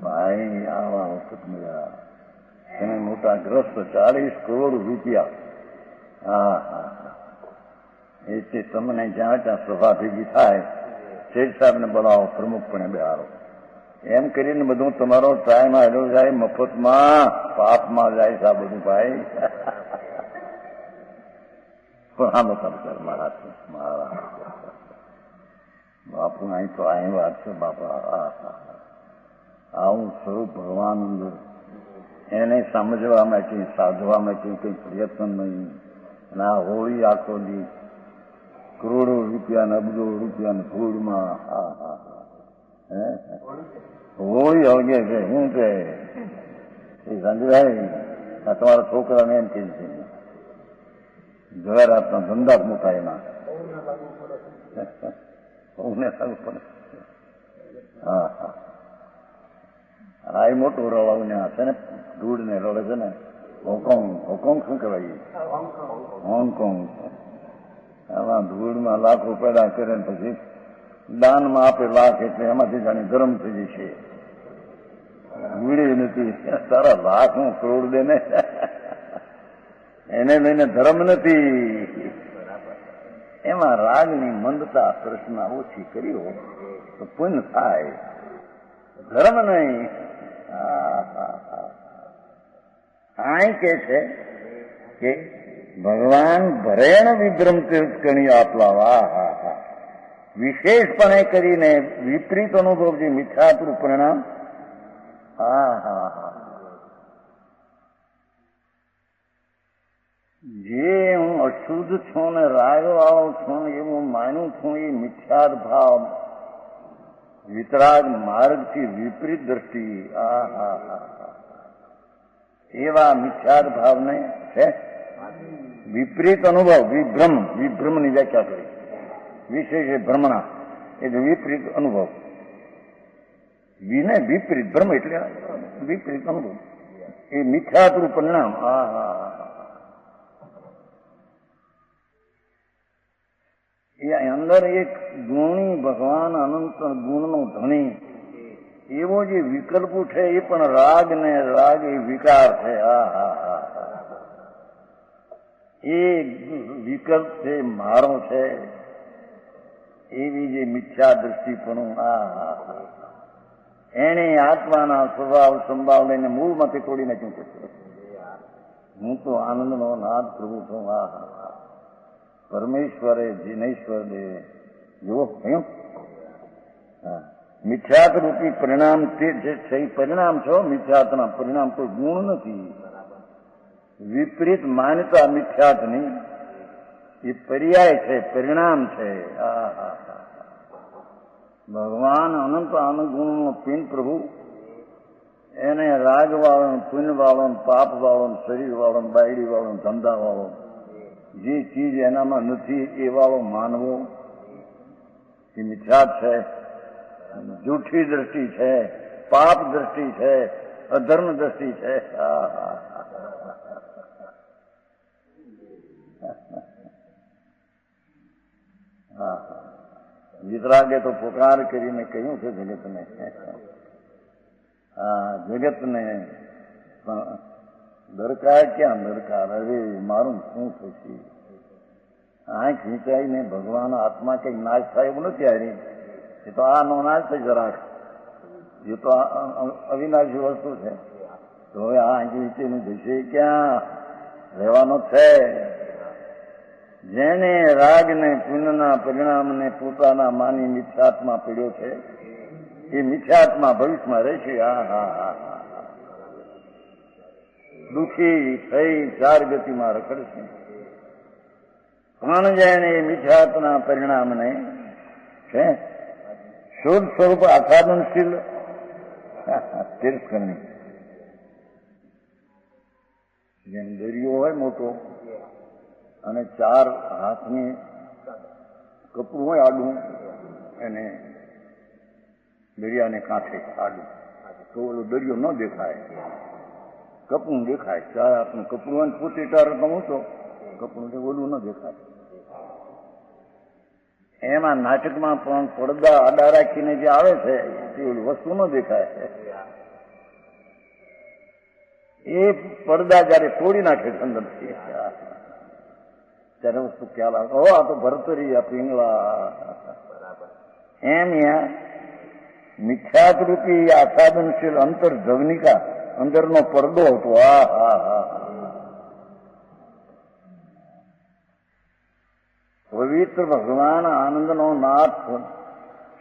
ભાઈ, આવા વખત મળ્યા એને મોટા ગ્રસ્ત 40 કરોડ રૂપિયા. હા હા, એટલે તમને જ્યાં ત્યાં સભા ભેગી થાય, શેઠ સાહેબને બોલાવો, પ્રમુખપણે બેહારો. એમ કરીને બધું તમારો ટાઈમ હાલ્યો જાય, મફતમાં પાપમાં જાય છે આ બધું ભાઈ. પણ આ બધા મારા બાપુ અહીં તો અહીં વાત છે બાપા. આવું સ્વરૂપ ભગવાન અંદર, એને સમજવા માટે, સાધવા માટે કંઈ પ્રયત્ન નહીં. અને આ હોળી આખો દી કરોડો રૂપિયા, અબજો રૂપિયા ધૂળમાં. હા હા, હોળી અવગે છે. શું છે એ સંજયભાઈ? આ તમારા છોકરાને એમ કહે છે જવાહરાતના ધંધા જ મોટા એના. હા હા, આ એ મોટું રવાવું છે ને, ધૂળ ને રડે છે ને. હોંગકોંગ શું કહેવાય? હોંગકોંગ. આમાં ધૂળમાં લાખો પેદા કરે ને પછી દાનમાં આપે લાખ, એટલે એમાંથી જાણે ગરમ થઈ જશે. વીડી નથી તારા લાખ હું કરોડ દે ને, એને લઈને ધર્મ નથી. એમાં રાગની મંદતા તૃષ્ણા ઓછી કર્યો તો પુણ્ય થાય, ધર્મ નહીં. આ કે છે કે ભગવાન ભરેણ વિભ્રમ તીર્થકણી આપલાવા. હા હા, વિશેષપણે કરીને વિપરીત અનુભવ જે મિથ્યાત્વ પરિણામ. હા હા હા, જે હું અશુદ્ધ છું ને રાગવાળો છું એવું માનું છું એ મિથ્યાદ ભાવ, વિતરાગ માર્ગથી વિપરીત દ્રષ્ટિ, એવા મિથ્યાદ ભાવને છે વિપરીત અનુભવ, વિભ્રમની વ્યાખ્યા કરી. વિશેષ ભ્રમણા એટલે વિપરીત અનુભવ. વિને વિપરીત, ભ્રમ એટલે વિપરીત અનુભવ, એ મિથ્યાત્રું પરિણામ. એ અંદર એક ગુણી ભગવાન અનંત ગુણનો ધણી એવો જે વિકલ્પ છે એ પણ રાગ ને રાગ એ વિકાર છે. એ વિકલ્પ છે, મારો છે, એવી જે મિથ્યા દ્રષ્ટિ પણ એને આત્માના સ્વભાવ સંભાવ લઈને મૂળમાંથી તોડી નાખ્યું છે. હું તો આનંદનો નાદ પ્રભુ છું. પરમેશ્વરે જીનેશ્વર દેવે જુઓ કયું મિથ્યાત રૂપી પરિણામ તે જે છે એ પરિણામ છો. મિથ્યાતના પરિણામ કોઈ ગુણ નથી. વિપરીત માન્યતા મિથ્યાતની એ પર્યાય છે, પરિણામ છે. ભગવાન અનંત આનંદ ગુણનો પિન પ્રભુ એને રાગ વાળો, પુણ્ય વાળો, પાપ વાળો, શરીર વાળો, બાયડી વાળો, ધંધા વાળો, જે ચીજ એનામાં નથી એ વાળો માનવો એ મિથ્યાત છે, જૂઠી દ્રષ્ટિ છે, પાપ દ્રષ્ટિ છે, અધર્મ દ્રષ્ટિ છે. વિતરાગે તો પુકાર કરીને કહ્યું છે જગતને, જગતને દરકાર ક્યાં દરકાર, હવે મારું શું થશે? આંખ વીંચાઈને ભગવાન આત્મા કઈક નાશ થાય એવું નથી. હારી એ તો આનો નાશ થઈ જરાક, એ તો અવિનાશી વસ્તુ છે. તો હવે આ આંખ વીંચીને જશે ક્યાં? રહેવાનો છે. જેને રાગને પુણ્યના પરિણામને પોતાના માની મિથ્યાત્મા પડ્યો છે એ મિથ્યાત્મા ભવિષ્યમાં રહેશે. દુઃખી થઈ ચાર ગતિમાં રખડશે. પણ જેને મિથ્યાત્મના પરિણામને છે શુદ્ધ સ્વરૂપ આસ્વાદનશીલ તીર્થકરની, જેમ દરિયો હોય મોટો અને ચાર હાથની કપડું હોય આડું, એને દરિયાને કાંઠે આડું, તો ઓલો દરિયો ન દેખાય, કપડું દેખાય. ચાર હાથનું કપડું હોય પોતે ચાર ઊંચો કપડું ઓલું ન દેખાય. એમાં નાટકમાં પણ પડદા આડા રાખીને જે આવે છે તે ઓલી વસ્તુ ન દેખાય. એ પડદા જયારે તોડી નાખે અંદરથી ત્યારે વસ્તુ ખ્યાલ આવે, આ તો ભરતરી, આ પિંગળા. એમ મિથ્યાત રૂપી આસ્વાદનશીલ અંતર જવનિકા, અંદરનો પડદો હતો. પવિત્ર ભગવાન આનંદનો નાથ,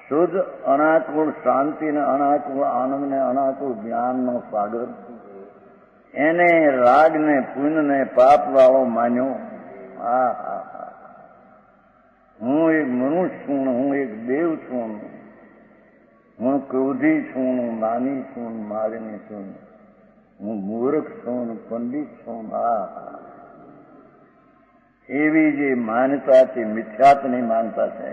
શુદ્ધ અનાકુળ શાંતિ ને અનાકુળ આનંદ ને અનાકુળ જ્ઞાનનો સાગર, એને રાગ ને પુણ્ય ને પાપ વાળો માન્યો. હું એક મનુષ્ય છું, હું એક દેવ છું, હું ક્રોધી છું, હું નાની છું, માલિની છું, હું મૂર્ખ છું, પંડિત છું. એવી જે માન્યતા છે મિથ્યાતની માનતા છે.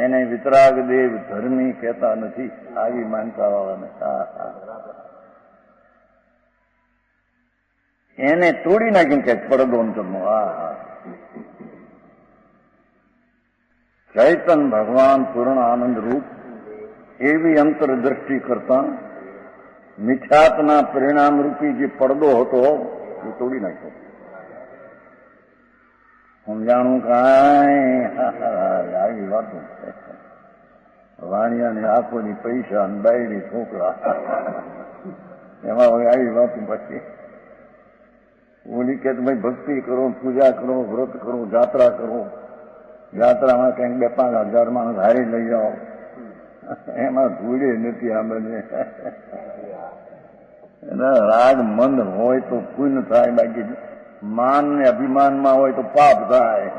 એને વિતરાગ દેવ ધર્મી કહેતા નથી, આવી માનતા વાળાને. એને તોડી નાખ્યું કે પડદો અંતરનો. ચૈતન ભગવાન પૂર્ણ આનંદ રૂપ એવી અંતરદ્રષ્ટિ કરતા મિથ્યાતના પરિણામ રૂપી જે પડદો હતો એ તોડી નાખ્યો. સમજાણું કાંઈ આવી વાતો છે. વાણિયાની આંખોની પૈસા અને બાયડી છોકરા, એમાં હવે આવી વાતો. પછી ઓલી કે ભાઈ ભક્તિ કરો, પૂજા કરો, વ્રત કરો, જાત્રા કરો, જાત્રામાં કંઈક 2-5 હજાર માણસ હારી લઈ જાઓ, એમાં ધૂળે નથી. આ બધે એના રાગ મંદ હોય તો પુણ્ય થાય, બાકી માન ને અભિમાનમાં હોય તો પાપ થાય.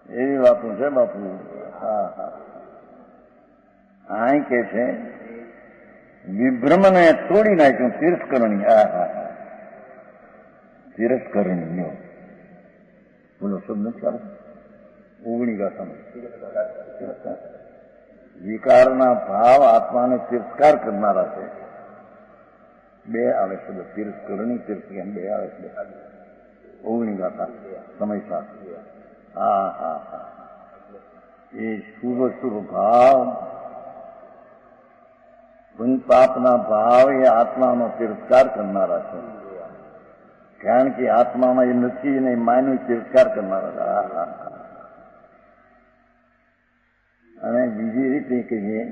એવી વાતો છે બાપુ. હા હા. આ કે છે વિભ્રમને તોડી નાખ્યું તિરસ્કરણી. હા હા હા. તિરસ્કરણી બોલો શબ્દ નથી આવે ઓગણી ગાથામાં. વિકારના ભાવ આત્માને તિરસ્કાર કરનારા છે. બે આવે શબ્દ તિરસ્કરણી તિરસ્કાર બે આવે છે. ઓગણી ગાથા સમય સાથે. હા હા હા. એ શુભ શુભ ભાવ પાપના ભાવ એ આત્માનો તિરસ્કાર કરનારા છે. કારણ કે આત્મામાં એ નથી એને માયનો તિરસ્કાર કરનારા. અને બીજી રીતે કહીએ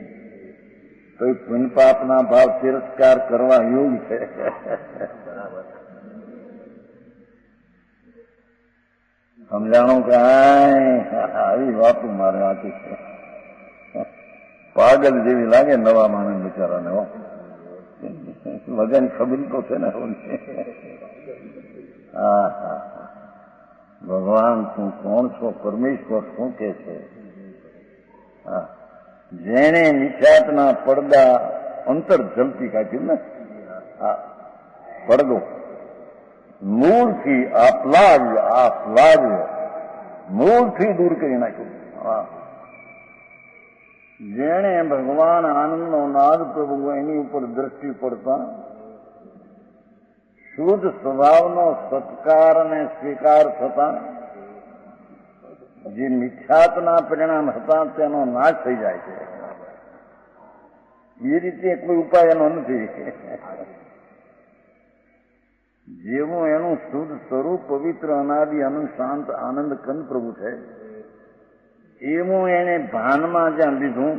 તો પુણ્ય પાપના ભાવ તિરસ્કાર કરવા યોગ છે. સમજાણું કાંઈ આવી વાતું મારે આથી છે. પાગલ જેવી લાગે નવા માણસ બિચારાને. વગન ખબર તો છે ને. હા હા. ભગવાન તું કોણ છો? પરમેશ્વર શું કે છે? હા. જેને નિશાતના પડદા અંતર ઝલકી કાઢ્યું ને, હા પડદો મૂળથી આપલાવ્યો મૂળથી દૂર કરી નાખ્યું. હા. જેણે ભગવાન આનંદનો નાદ પ્રભુ એની ઉપર દ્રષ્ટિ પડતા શુદ્ધ સ્વભાવનો સત્કાર અને સ્વીકાર થતા જે મિથ્યાત્વના પરિણામ હતા તેનો નાશ થઈ જાય છે. એ રીતે કોઈ ઉપાય એનો નથી. જેવું એનું શુદ્ધ સ્વરૂપ પવિત્ર અનાદિ અનંત શાંત આનંદ કંદ પ્રભુ છે, એવું એને ભાનમાં જ્યાં લીધું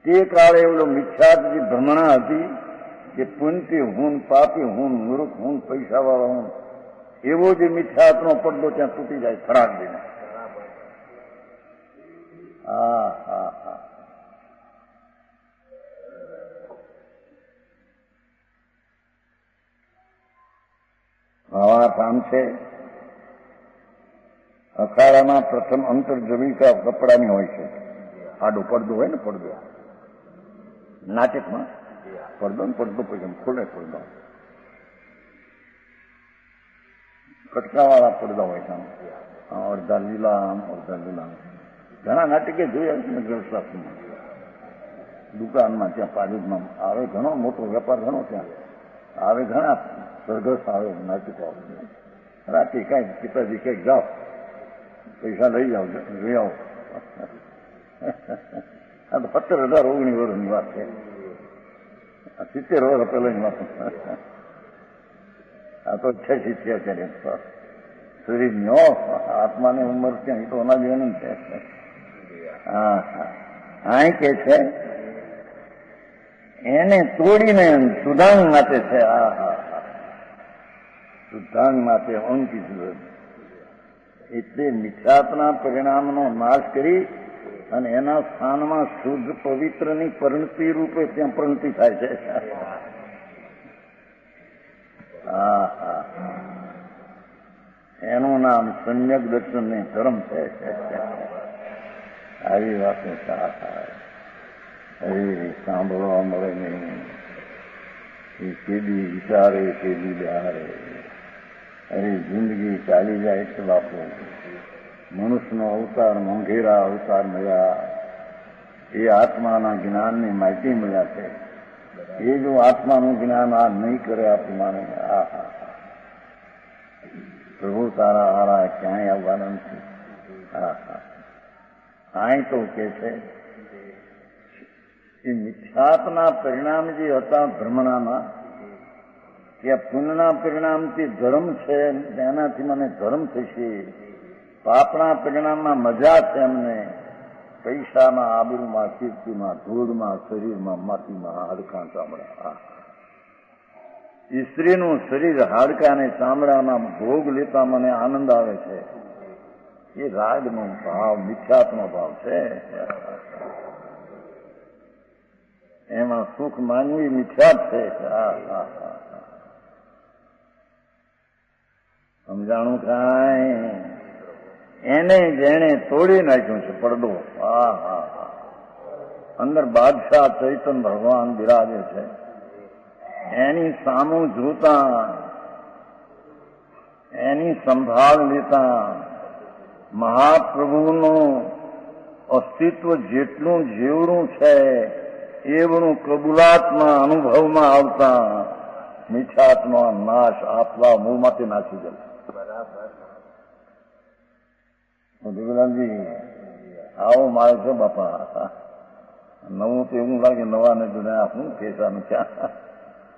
તે કાળે એવડો મિથ્યાત જે ભ્રમણા હતી કે પુણ્ય હું પાપી હું મૂર્ખ હું પૈસાવાળો હું, એવો જે મિથ્યાતનો પડદો ત્યાં તૂટી જાય ખરાબ દઈને. હા હા હા. આવા કામ છે. અખાડામાં પ્રથમ અંતર જવિકા કપડાની હોય છે. આડો પડદો હોય ને, પડદો નાટકમાં પડદો ને પડદો પછી ખોલે પડદો કટકાવાળા પડદા હોય છે. અડધા લીલા અડધા લીલા. ઘણા નાટકે જોયા છે ને ગ્રહશાસ્ત્રમાં, દુકાનમાં ત્યાં પાલિશમાં આવે ઘણો મોટો વેપાર ઘણો ત્યાં આવે, ઘણા સરઘસ આવે નાટકો આવે. રાતે કાંઈક પિતાજી કંઈક જાઓ પૈસા લઈ જાઓ લઈ આવો. આ તો 17,019 વર્ષની વાત છે. 70 વર્ષ પહેલાની વાત. આ તો 86 કરે શરીરની આત્માની ઉંમર ક્યાં? એ તો અનાજ એનું છે. હા હા. આ કે છે એને તોડીને સુધાંગ માટે છે. હા હા હા. શુદ્ધાંગ માટે અંકિત. એટલે મિથ્યાત્વના પરિણામનો નાશ કરી અને એના સ્થાનમાં શુદ્ધ પવિત્રની પરિણતિ રૂપે ત્યાં પરિણતિ થાય છે. હા હા. એનું નામ સમ્યક દર્શન ધર્મ છે. આવી વાતો સાંભળવા મળે નહીં. એ કેદી વિચારે કેદી બહારે. અરે જિંદગી ચાલી જાય છે બાપુ. મનુષ્યનો અવતાર મોંઘેરા અવતાર મળ્યા, એ આત્માના જ્ઞાનની માહિતી મળ્યા છે. એ જો આત્માનું જ્ઞાન આ નહીં કરે આત્માને, આ પ્રભુ તારા હારા ક્યાંય આવવાના નથી. હા હા. કાંઈ તો કે છે એ મિથ્યાત્વના પરિણામ જે હતા ભ્રમણાના, કે પુણ્યના પરિણામથી ધર્મ છે, તેનાથી મને ધર્મ થશે. પાપના પરિણામમાં મજા છે એમને, પૈસામાં, આબરૂમાં, કીર્તિમાં, ધૂળમાં, શરીરમાં, માટીમાં, હાડકાં ચામડા. સ્ત્રીનું શરીર હાડકા અને ચામડાના ભોગ લેતા મને આનંદ આવે છે. એ રાગનો ભાવ, મિથ્યાત્વનો ભાવ છે. એમાં સુખ માનવી મિથ્યા છે. સમજાણું કાંઈ? એને જેણે તોડી નાખ્યું છે પડદો. અંદર બાદશાહ ચૈતન ભગવાન બિરાજે છે. એની સામું જોતા, એની સંભાળ લેતા મહાપ્રભુનું અસ્તિત્વ જેટલું જેવડું છે એવડું કબૂલાતમાં અનુભવમાં આવતા મિથ્યાત્મા નાશ આપવા મૂળમાંથી નાખી દે. દિગલાલજી આવો મારે છે બાપા. નવું તો એવું લાગે નવા ને જુના શું કેસાનું ક્યાં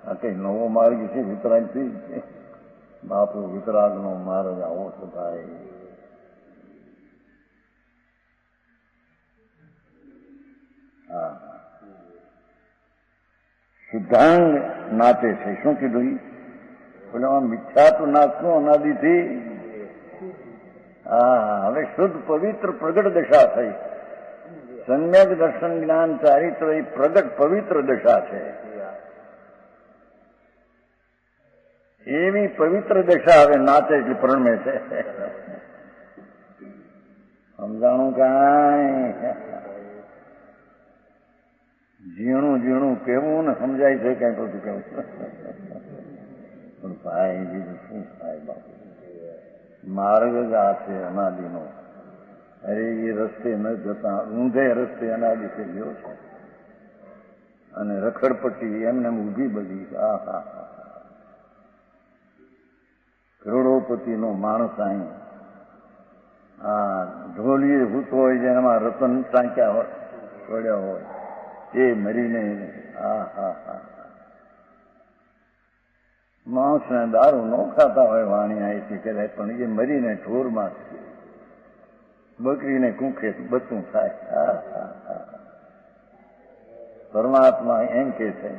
આ કઈ નવો માર્ગ છે વિતરાગથી. બાપુ વિતરાગ નો માર્ગ આવો તો થાય. શુદ્ધાંગ નાચે છે. શું કીધું? બોલે મિથ્યાત્વ નાચનું અનાદિથી. હવે શુદ્ધ પવિત્ર પ્રગટ દશા થઈ. સમ્યક દર્શન જ્ઞાન ચારિત્ર એ પ્રગટ પવિત્ર દશા છે. એવી પવિત્ર દશા હવે નાચે એટલે પ્રણમે છે. સમજાણું કાંઈ? ઝીણું ઝીણું કેવું ને સમજાય છે કઈ બધું કેવું. પણ ભાઈ બીજું શું થાય બાપુ? માર્ગ જ આ છે અનાદિનો. અરે એ રસ્તે ન જતા ઊંધે રસ્તે અનાદિથી ગયો છે અને રખડપટ્ટી એમને ઊભી બધી. કરોડોપતિ નો માણસ અહીં ઢોલીએ ભૂતો હોય જેનામાં રતન ટાંક્યા હોય પડ્યા હોય એ મરીને માણસને દારૂ ન ખાતા હોય વાણી અહીંથી કદાચ પણ એ મરીને ઢોરમાં બકરીને કુંખે બચું થાય. પરમાત્મા એમ કે છે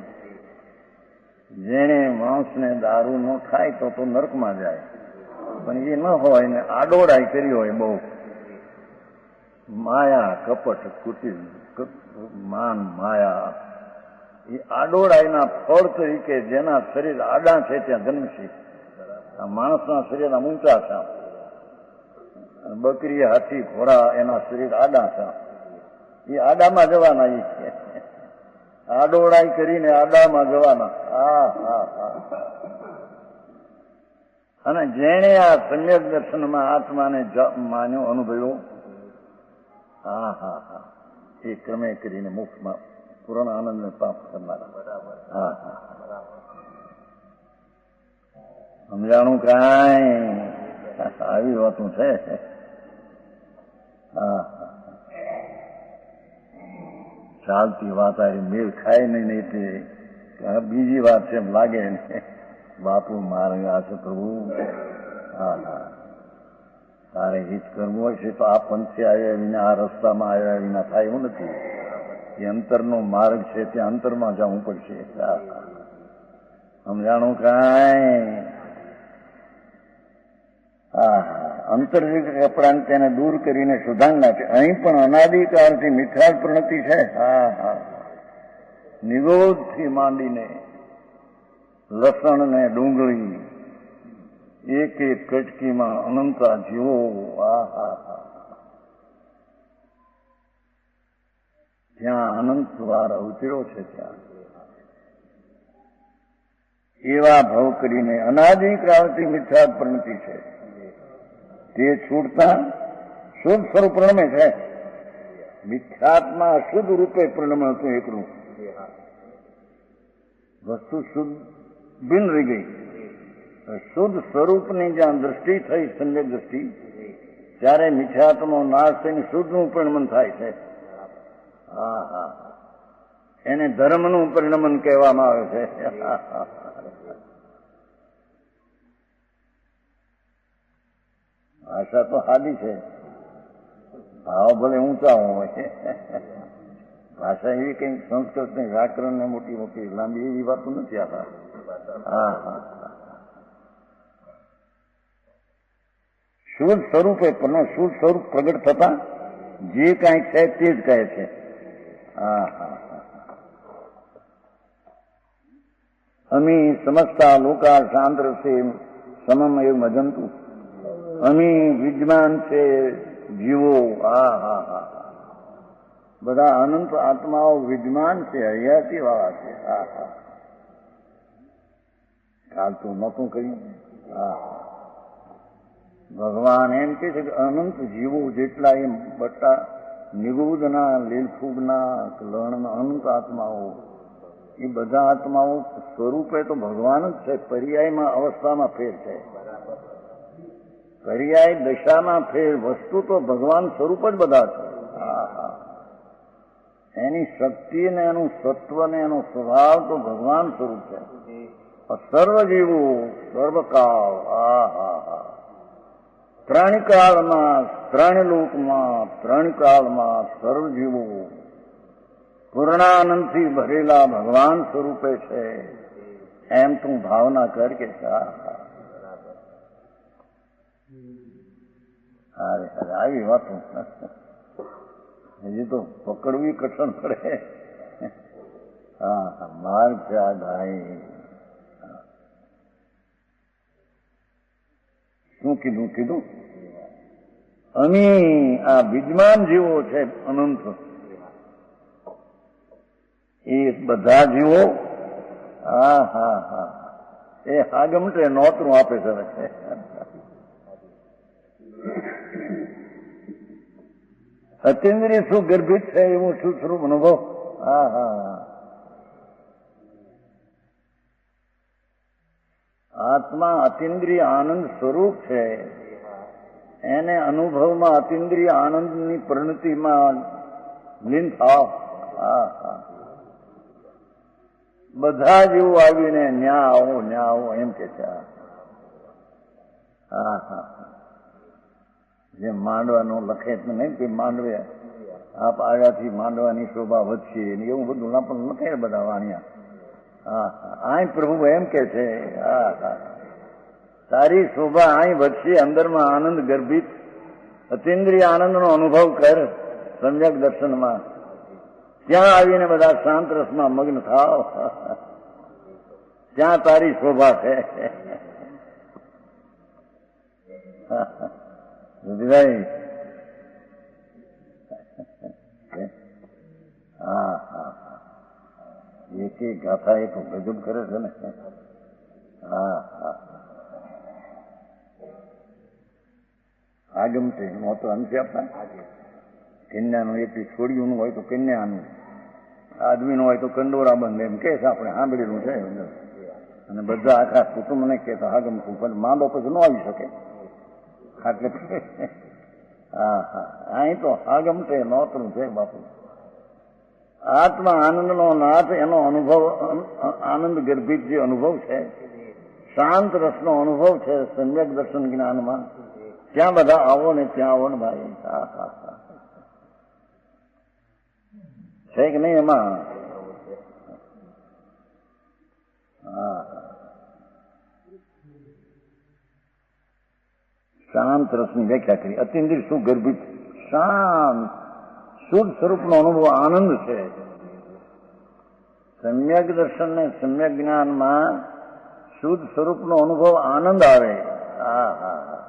જેણે માણસને દારૂ ન ખાય તો નરકમાં જાય. પણ એ ન હોય ને આડોડાઈ કરી હોય બહુ માયા કપટ કુટિલ માન માયા એ આડોડાઈના ફળ તરીકે જેના શરીર આડા છે ત્યાં જન્મશે. આ માણસના શરીર ઊંચા છે. બકરી હાથી ઘોડા એના શરીર આડા છે. એ આડામાં જવાના. એ આડોડાઈ કરીને આડામાં જવાના. અને જેણે આ સમ્યક દર્શનમાં આત્માને માન્યો અનુભવ્યો એ ક્રમે કરીને મોક્ષમાં પૂર્ણ આનંદને પ્રાપ્ત કરનારા. સમજાણું કાંઈ? આવી વાતું છે. ચાલતી વાત આ મેળ ખાય નહીં એટલે બીજી વાત છે એમ લાગે ને. બાપુ મારે આ છે પ્રભુ. તારે હિત કરવું હોય છે તો આ પંથે આવ્યા વિના આ રસ્તામાં આવ્યા વિના થાય એવું નથી. એ અંતરનો માર્ગ છે ત્યાં અંતરમાં જવું પડશે. સમજાણું કાંઈ? અંતર કપડાને તેને દૂર કરીને શુદ્ધાંગ નાખે. અહીં પણ અનાદિકાળથી મિથ્યા પ્રણતિ છે. નિરોધથી માંડીને લસણ ને ડુંગળી એક એક કટકીમાં અનંતા જીવો. ત્યાં અનંત વાર અવતર્યો છે. ત્યાં એવા ભાવ કરીને અનાદિકાળથી મિથ્યા પ્રણતિ છે. તે છૂટતા શુદ્ધ સ્વરૂપ પ્રણમે છે. મિથ્યાત્મા શુદ્ધ રૂપે પ્રણમે હતું એકલું. વસ્તુ શુદ્ધ બિન રહી ગઈ. શુદ્ધ સ્વરૂપની જ્યાં દ્રષ્ટિ થઈ સમ્યક દ્રષ્ટિ ત્યારે મિથ્યાત્મનો નાશ થઈને શુદ્ધનું પરિણમન થાય છે. એને ધર્મનું પરિણમન કહેવામાં આવે છે. ભાષા તો સાદી છે. ભાવ ભલે ઊંચા હોય. ભાષા એવી કઈ સંસ્કૃત ની વ્યાકરણ ને મોટી મોટી લાંબી એવી વાતો નથી આપતા. શુદ્ધ સ્વરૂપે પણ શુદ્ધ સ્વરૂપ પ્રગટ થતા જે કાંઈ છે તે જ કહે છે. अमी समस्ता लोका शांतरसे समम एव मजंतु। अमी विद्यमान છે જીવો હા હા હા બધા અનંત આત્માઓ વિદ્યમાન છે હયાતી વાળા છે હા હા કાલ તો નહોતું કહ્યું હા ભગવાન એમ કે છે કે અનંત જીવો જેટલા એમ બટા નિગુદના લીલફૂગના લણના અનંત આત્માઓ એ બધા આત્માઓ સ્વરૂપે તો ભગવાન જ છે પર્યાયમાં અવસ્થામાં ફેર છે પર્યાય દશામાં ફેર વસ્તુ તો ભગવાન સ્વરૂપ જ બધા છે હા હા એની શક્તિ ને એનું સત્વ ને એનો સ્વભાવ તો ભગવાન સ્વરૂપ છે સર્વ જીવો સર્વકાળ હા હા હા ત્રણકાળમાં ત્રણલોકમાં ત્રણકાળમાં સર્વ જીવો પૂર્ણાનંદથી ભરેલા ભગવાન સ્વરૂપે છે એમ તું ભાવના કર કે હા હા અરે અરે આવી વાતો હજી તો પકડવી કઠણ પડે હા હા માર્ગ છે આ ભાઈ શું કીધું અમી આ વિદ્યમાન જીવો છે અનંત એ બધા જીવો હા હા હા એ હાગમટે નોતરું આપે છે અતિન્દ્રિય શું ગર્ભિત છે એવું શું સ્વરૂપ અનુભવ હા હા આત્મા અતિન્દ્રિય આનંદ સ્વરૂપ છે એને અનુભવમાં અતિન્દ્રિય આનંદની પરિણતિમાં લીન થાવ હા હા બધા જેવું આવીને ન્યા આવો એમ કે છે હા હા જે માંડવાનું લખે નહીં કે માંડવે આપ આવ્યાથી માંડવાની શોભા વધશે એવું બધું પણ લખે બધા વાણિયા હા હા આય પ્રભુ એમ કે છે હા હા તારી શોભા અહીં વધશે અંદરમાં આનંદ ગર્ભિત અતિન્દ્રિય આનંદનો અનુભવ કર સમ્યક દર્શનમાં ત્યાં આવીને બધા શાંત રસમાં મગ્ન થાવ ત્યાં તારી શોભા છે રુધિભાઈ હા હા એક ગાથા એક ગજબ કરે છે ને હા હા આગમતે મોતો અંશે આપણા કન્યાનું એક છોડ્યું હોય તો કન્યાનું આદમીનું હોય તો કંડોરા બંધ એમ કે છે આપણે સાંભળેલું છે અને બધા આખા કુટુંબને કહેતા આગમતું પણ માંદો પછી ન આવી શકે એટલે હા હા અહીં તો આગમતે નોતરું છે બાપુ આત્મા આનંદનો નાથ એનો અનુભવ આનંદ ગર્ભિત જે અનુભવ છે શાંત રસનો અનુભવ છે સમ્યક દર્શન જ્ઞાનમાં ત્યાં બધા આવો ને ત્યાં આવો ને ભાઈ હા હા હા છે કે નહીં એમાં હા શાંત રસની વ્યાખ્યા કરી અતિન્દ્રિય શું ગર્ભિત શાંત શુદ્ધ સ્વરૂપનો અનુભવ આનંદ છે સમ્યક દર્શન ને સમ્યક જ્ઞાનમાં શુદ્ધ સ્વરૂપનો અનુભવ આનંદ આવે હા હા હા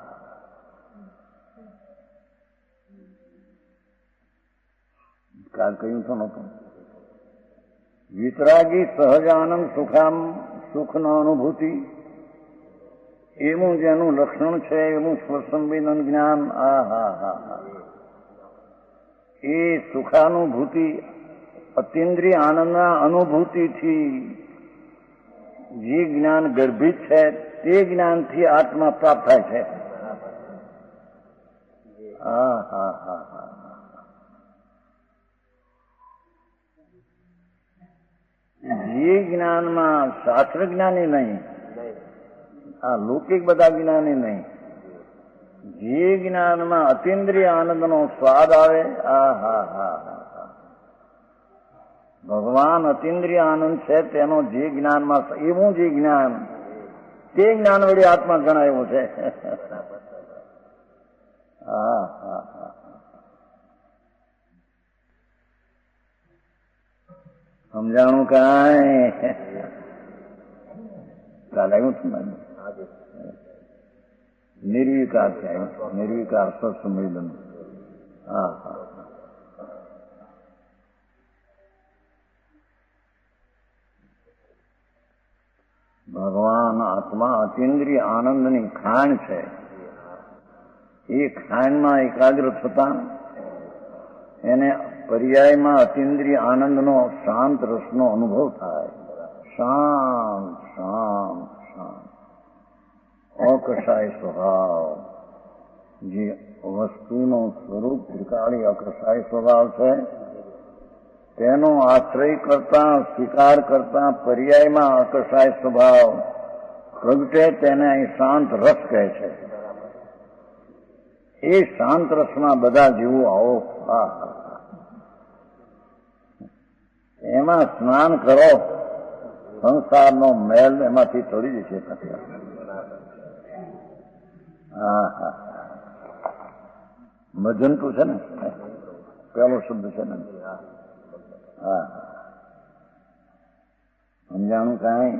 કાલ કહ્યું તો નહોતું વિતરાગી સહજ આનંદ સુખનો અનુભૂતિ એવું જેનું લક્ષણ છે એવું સ્વસંવેદન જ્ઞાન આ હા હા હા એ સુખાનુભૂતિ અતિન્દ્રિય આનંદના અનુભૂતિથી જે જ્ઞાન ગર્ભિત છે તે જ્ઞાનથી આત્મા પ્રાપ્ત થાય છે હા હા હા હા જે જ્ઞાનમાં શાસ્ત્ર જ્ઞાની નહીં આ લૌકિક બધા જ્ઞાની નહીં જે જ્ઞાનમાં અતિન્દ્રિય આનંદનો સ્વાદ આવે આ હા હા હા ભગવાન અતિન્દ્રિય આનંદ છે તેનો જે જ્ઞાનમાં એવું જે જ્ઞાન તે જ્ઞાન વડે આત્મા જણાવ્યું છે હા હા હા સમજાણું કાંઈ કાલે આવ્યું છું મેં નિર્વિકાર છે, નિર્વિકાર સત્સંવેદન. હા હા. ભગવાન આત્મા અતિન્દ્રિય આનંદની ખાણ છે. એ ખાણમાં એકાગ્ર થતા એને પર્યાયમાં અતિન્દ્રિય આનંદનો શાંત રસનો અનુભવ થાય. શાંત શાંત શાંત અકષાય સ્વભાવ, જે વસ્તુનો સ્વરૂપ ત્રિકાળી અકષાય સ્વભાવ છે તેનો આશ્રય કરતા સ્વીકાર કરતા પર્યાયમાં અકષાય સ્વભાવ પ્રગટે તેને અહીં શાંત રસ કહે છે. એ શાંત રસમાં બધા જીવો આવો. એમાં સ્નાન કરો, સંસારનો મેલ એમાંથી તળી જશે. હા હા. મજંતુ છે ને પેલો શબ્દ છે ને. હા, સમજાણું કાંઈ?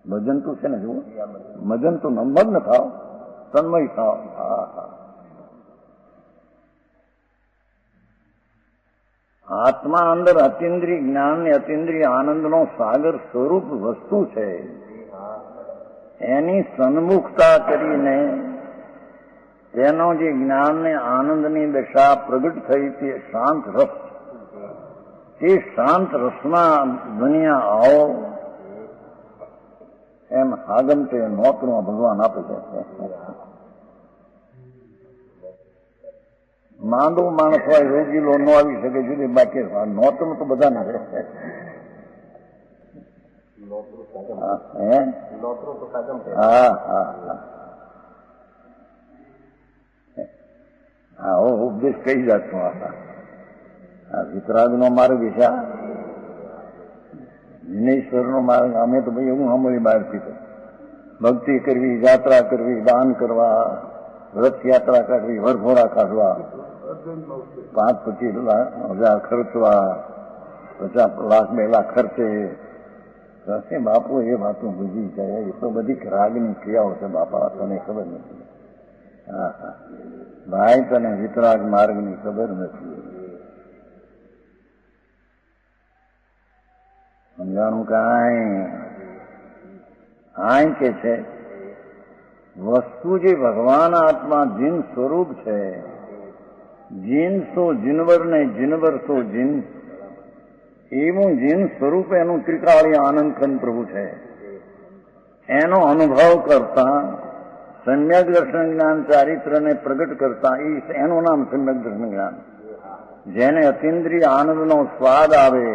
મજંતુ છે ને, જુઓ મજંતુ મગ્ન થાવ, તન્મય થાવ. હા હા. આત્મા અંદર અતિન્દ્રિય જ્ઞાન ને અતિન્દ્રિય આનંદનો સાગર સ્વરૂપ વસ્તુ છે. એની સન્મુખતા કરીને તેનો જે જ્ઞાન ને આનંદની દશા પ્રગટ થઈ તે શાંત રસ. તે શાંત રસમાં દુનિયા આવો એમ હાગમતે નોતરું ભગવાન આપે છે. માંદો માણસ હોય, રોગીલો ન આવી શકે જુદી, બાકી નોતરું તો બધાને છે. હા હા હા. ઉપદેશ કઈ જાતનો આ વિતરાગનો માર્ગ છે, વિનયશ્વરનો માર્ગ. અમે તો ભાઈ એવું સાંભળી બહારથી તો ભક્તિ કરવી, યાત્રા કરવી, દાન કરવા, રથયાત્રા કાઢવી, વરઘોડા કાઢવા, 5-25 ખર્ચવા, 50 લાખ 2 લાખ ખર્ચે. બાપુ એ વાતો બુજી જાય. એ તો બધી રાગની ક્રિયાઓ છે બાપા, તને ખબર નથી. હા હા ભાઈ, તને વિતરાગ માર્ગની ખબર નથી. સમજાણું કાંઈ? આય કે છે વસ્તુ જે ભગવાન આત્મા જીન સ્વરૂપ છે, જીન સો જીનવર ને જીનવર સો જીન, એવું જીન સ્વરૂપ એનું ત્રિકાળી આનંદ કંદ પ્રભુ છે. એનો અનુભવ કરતા સમ્યક દર્શન જ્ઞાન ચારિત્રને પ્રગટ કરતા એનું નામ સમ્યક દર્શન જ્ઞાન. જેને અતિન્દ્રિય આનંદનો સ્વાદ આવે,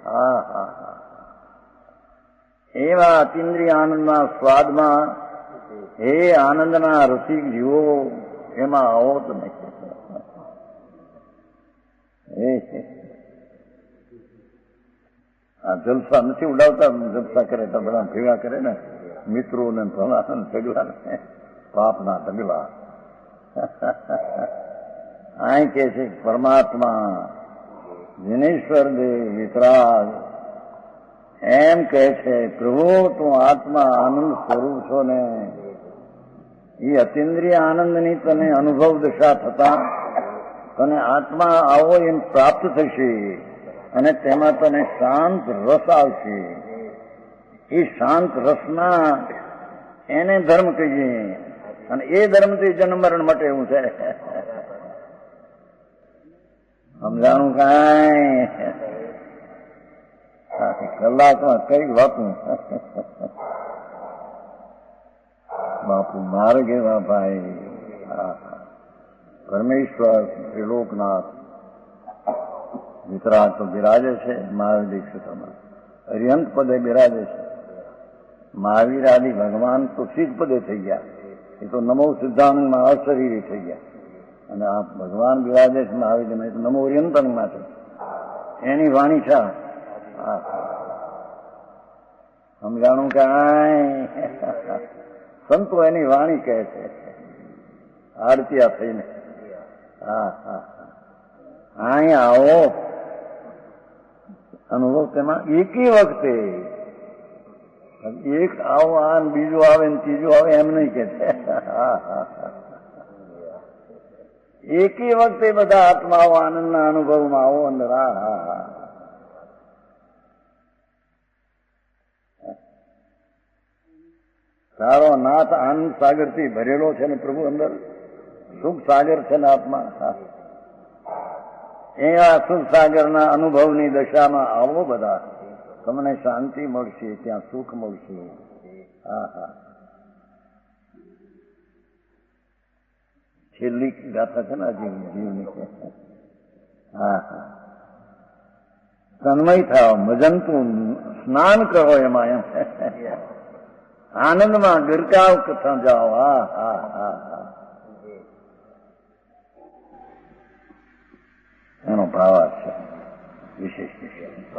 હા હા હા, એવા અતિન્દ્રિય આનંદના સ્વાદમાં હે આનંદના રસિક જીવો એમાં આવો તો નહીં. આ જલસા નથી ઉડાવતા, જલસા કરે તો બધા ભેગા કરે ને મિત્રો ને ભલા ઢગલા ને પાપના ઢગલા. આ કે છે પરમાત્મા વિનેશ્વર દેવ વિતરાગ એમ કહે છે, પ્રભુ તું આત્મા આનંદ સ્વરૂપ છો ને, એ અતિન્દ્રિય આનંદની તને અનુભવ દશા થતા તને આત્મા આવો એમ પ્રાપ્ત થશે અને તેમાં તને શાંત રસ આવશે. એ શાંત રસના એને ધર્મ કહીએ, અને એ ધર્મથી જન્મ મરણ માટે એવું છે. સમજાણું કાંઈ? કલાકમાં કઈ વાતું બાપુ માર્ગ એવા ભાઈ. પરમેશ્વર ત્રિલોકનાથ વિતરાગ તો બિરાજે છે મહાવીર દીક્ષિતોમાં, અરિહંત પદે બિરાજે છે. મહાવીર આદિ ભગવાન તો સિદ્ધ પદે થઈ ગયા, એ તો નમો સિદ્ધાંતમાં અશરીરી થઈ ગયા. અને આ ભગવાન બિરાજે છે મહાવીર તો નમો અરિહંતમાં છે. એની વાણી છે. સમજાણું કાંઈ? સંતો એની વાણી કહે છે આરતીયા થઈને. હા હા, અહીંયા આવો અનુભવ તેમાં એકી વખતે એક આવો આ બીજું આવે ને ત્રીજું આવે એમ નહીં કે છે. એકી વખતે બધા આત્માઓ આનંદના અનુભવમાં આવો અંદર. તારો નાથ આનંદ સાગર થી ભરેલો છે ને પ્રભુ અંદર સુખ સાગર છે ને આત્મા. એવા સુખ સાગરના અનુભવની દશામાં આવો બધા, તમને શાંતિ મળશે, ત્યાં સુખ મળશે. છેલ્લી ગાથા છે ને જીવની. તન્મય થાવ, મજંતું સ્નાન કરો એમાં એમ. આનંદમાં ગરકાવ કથા જાઓ. એનો ભાવ છે વિશેષ વિશેષ.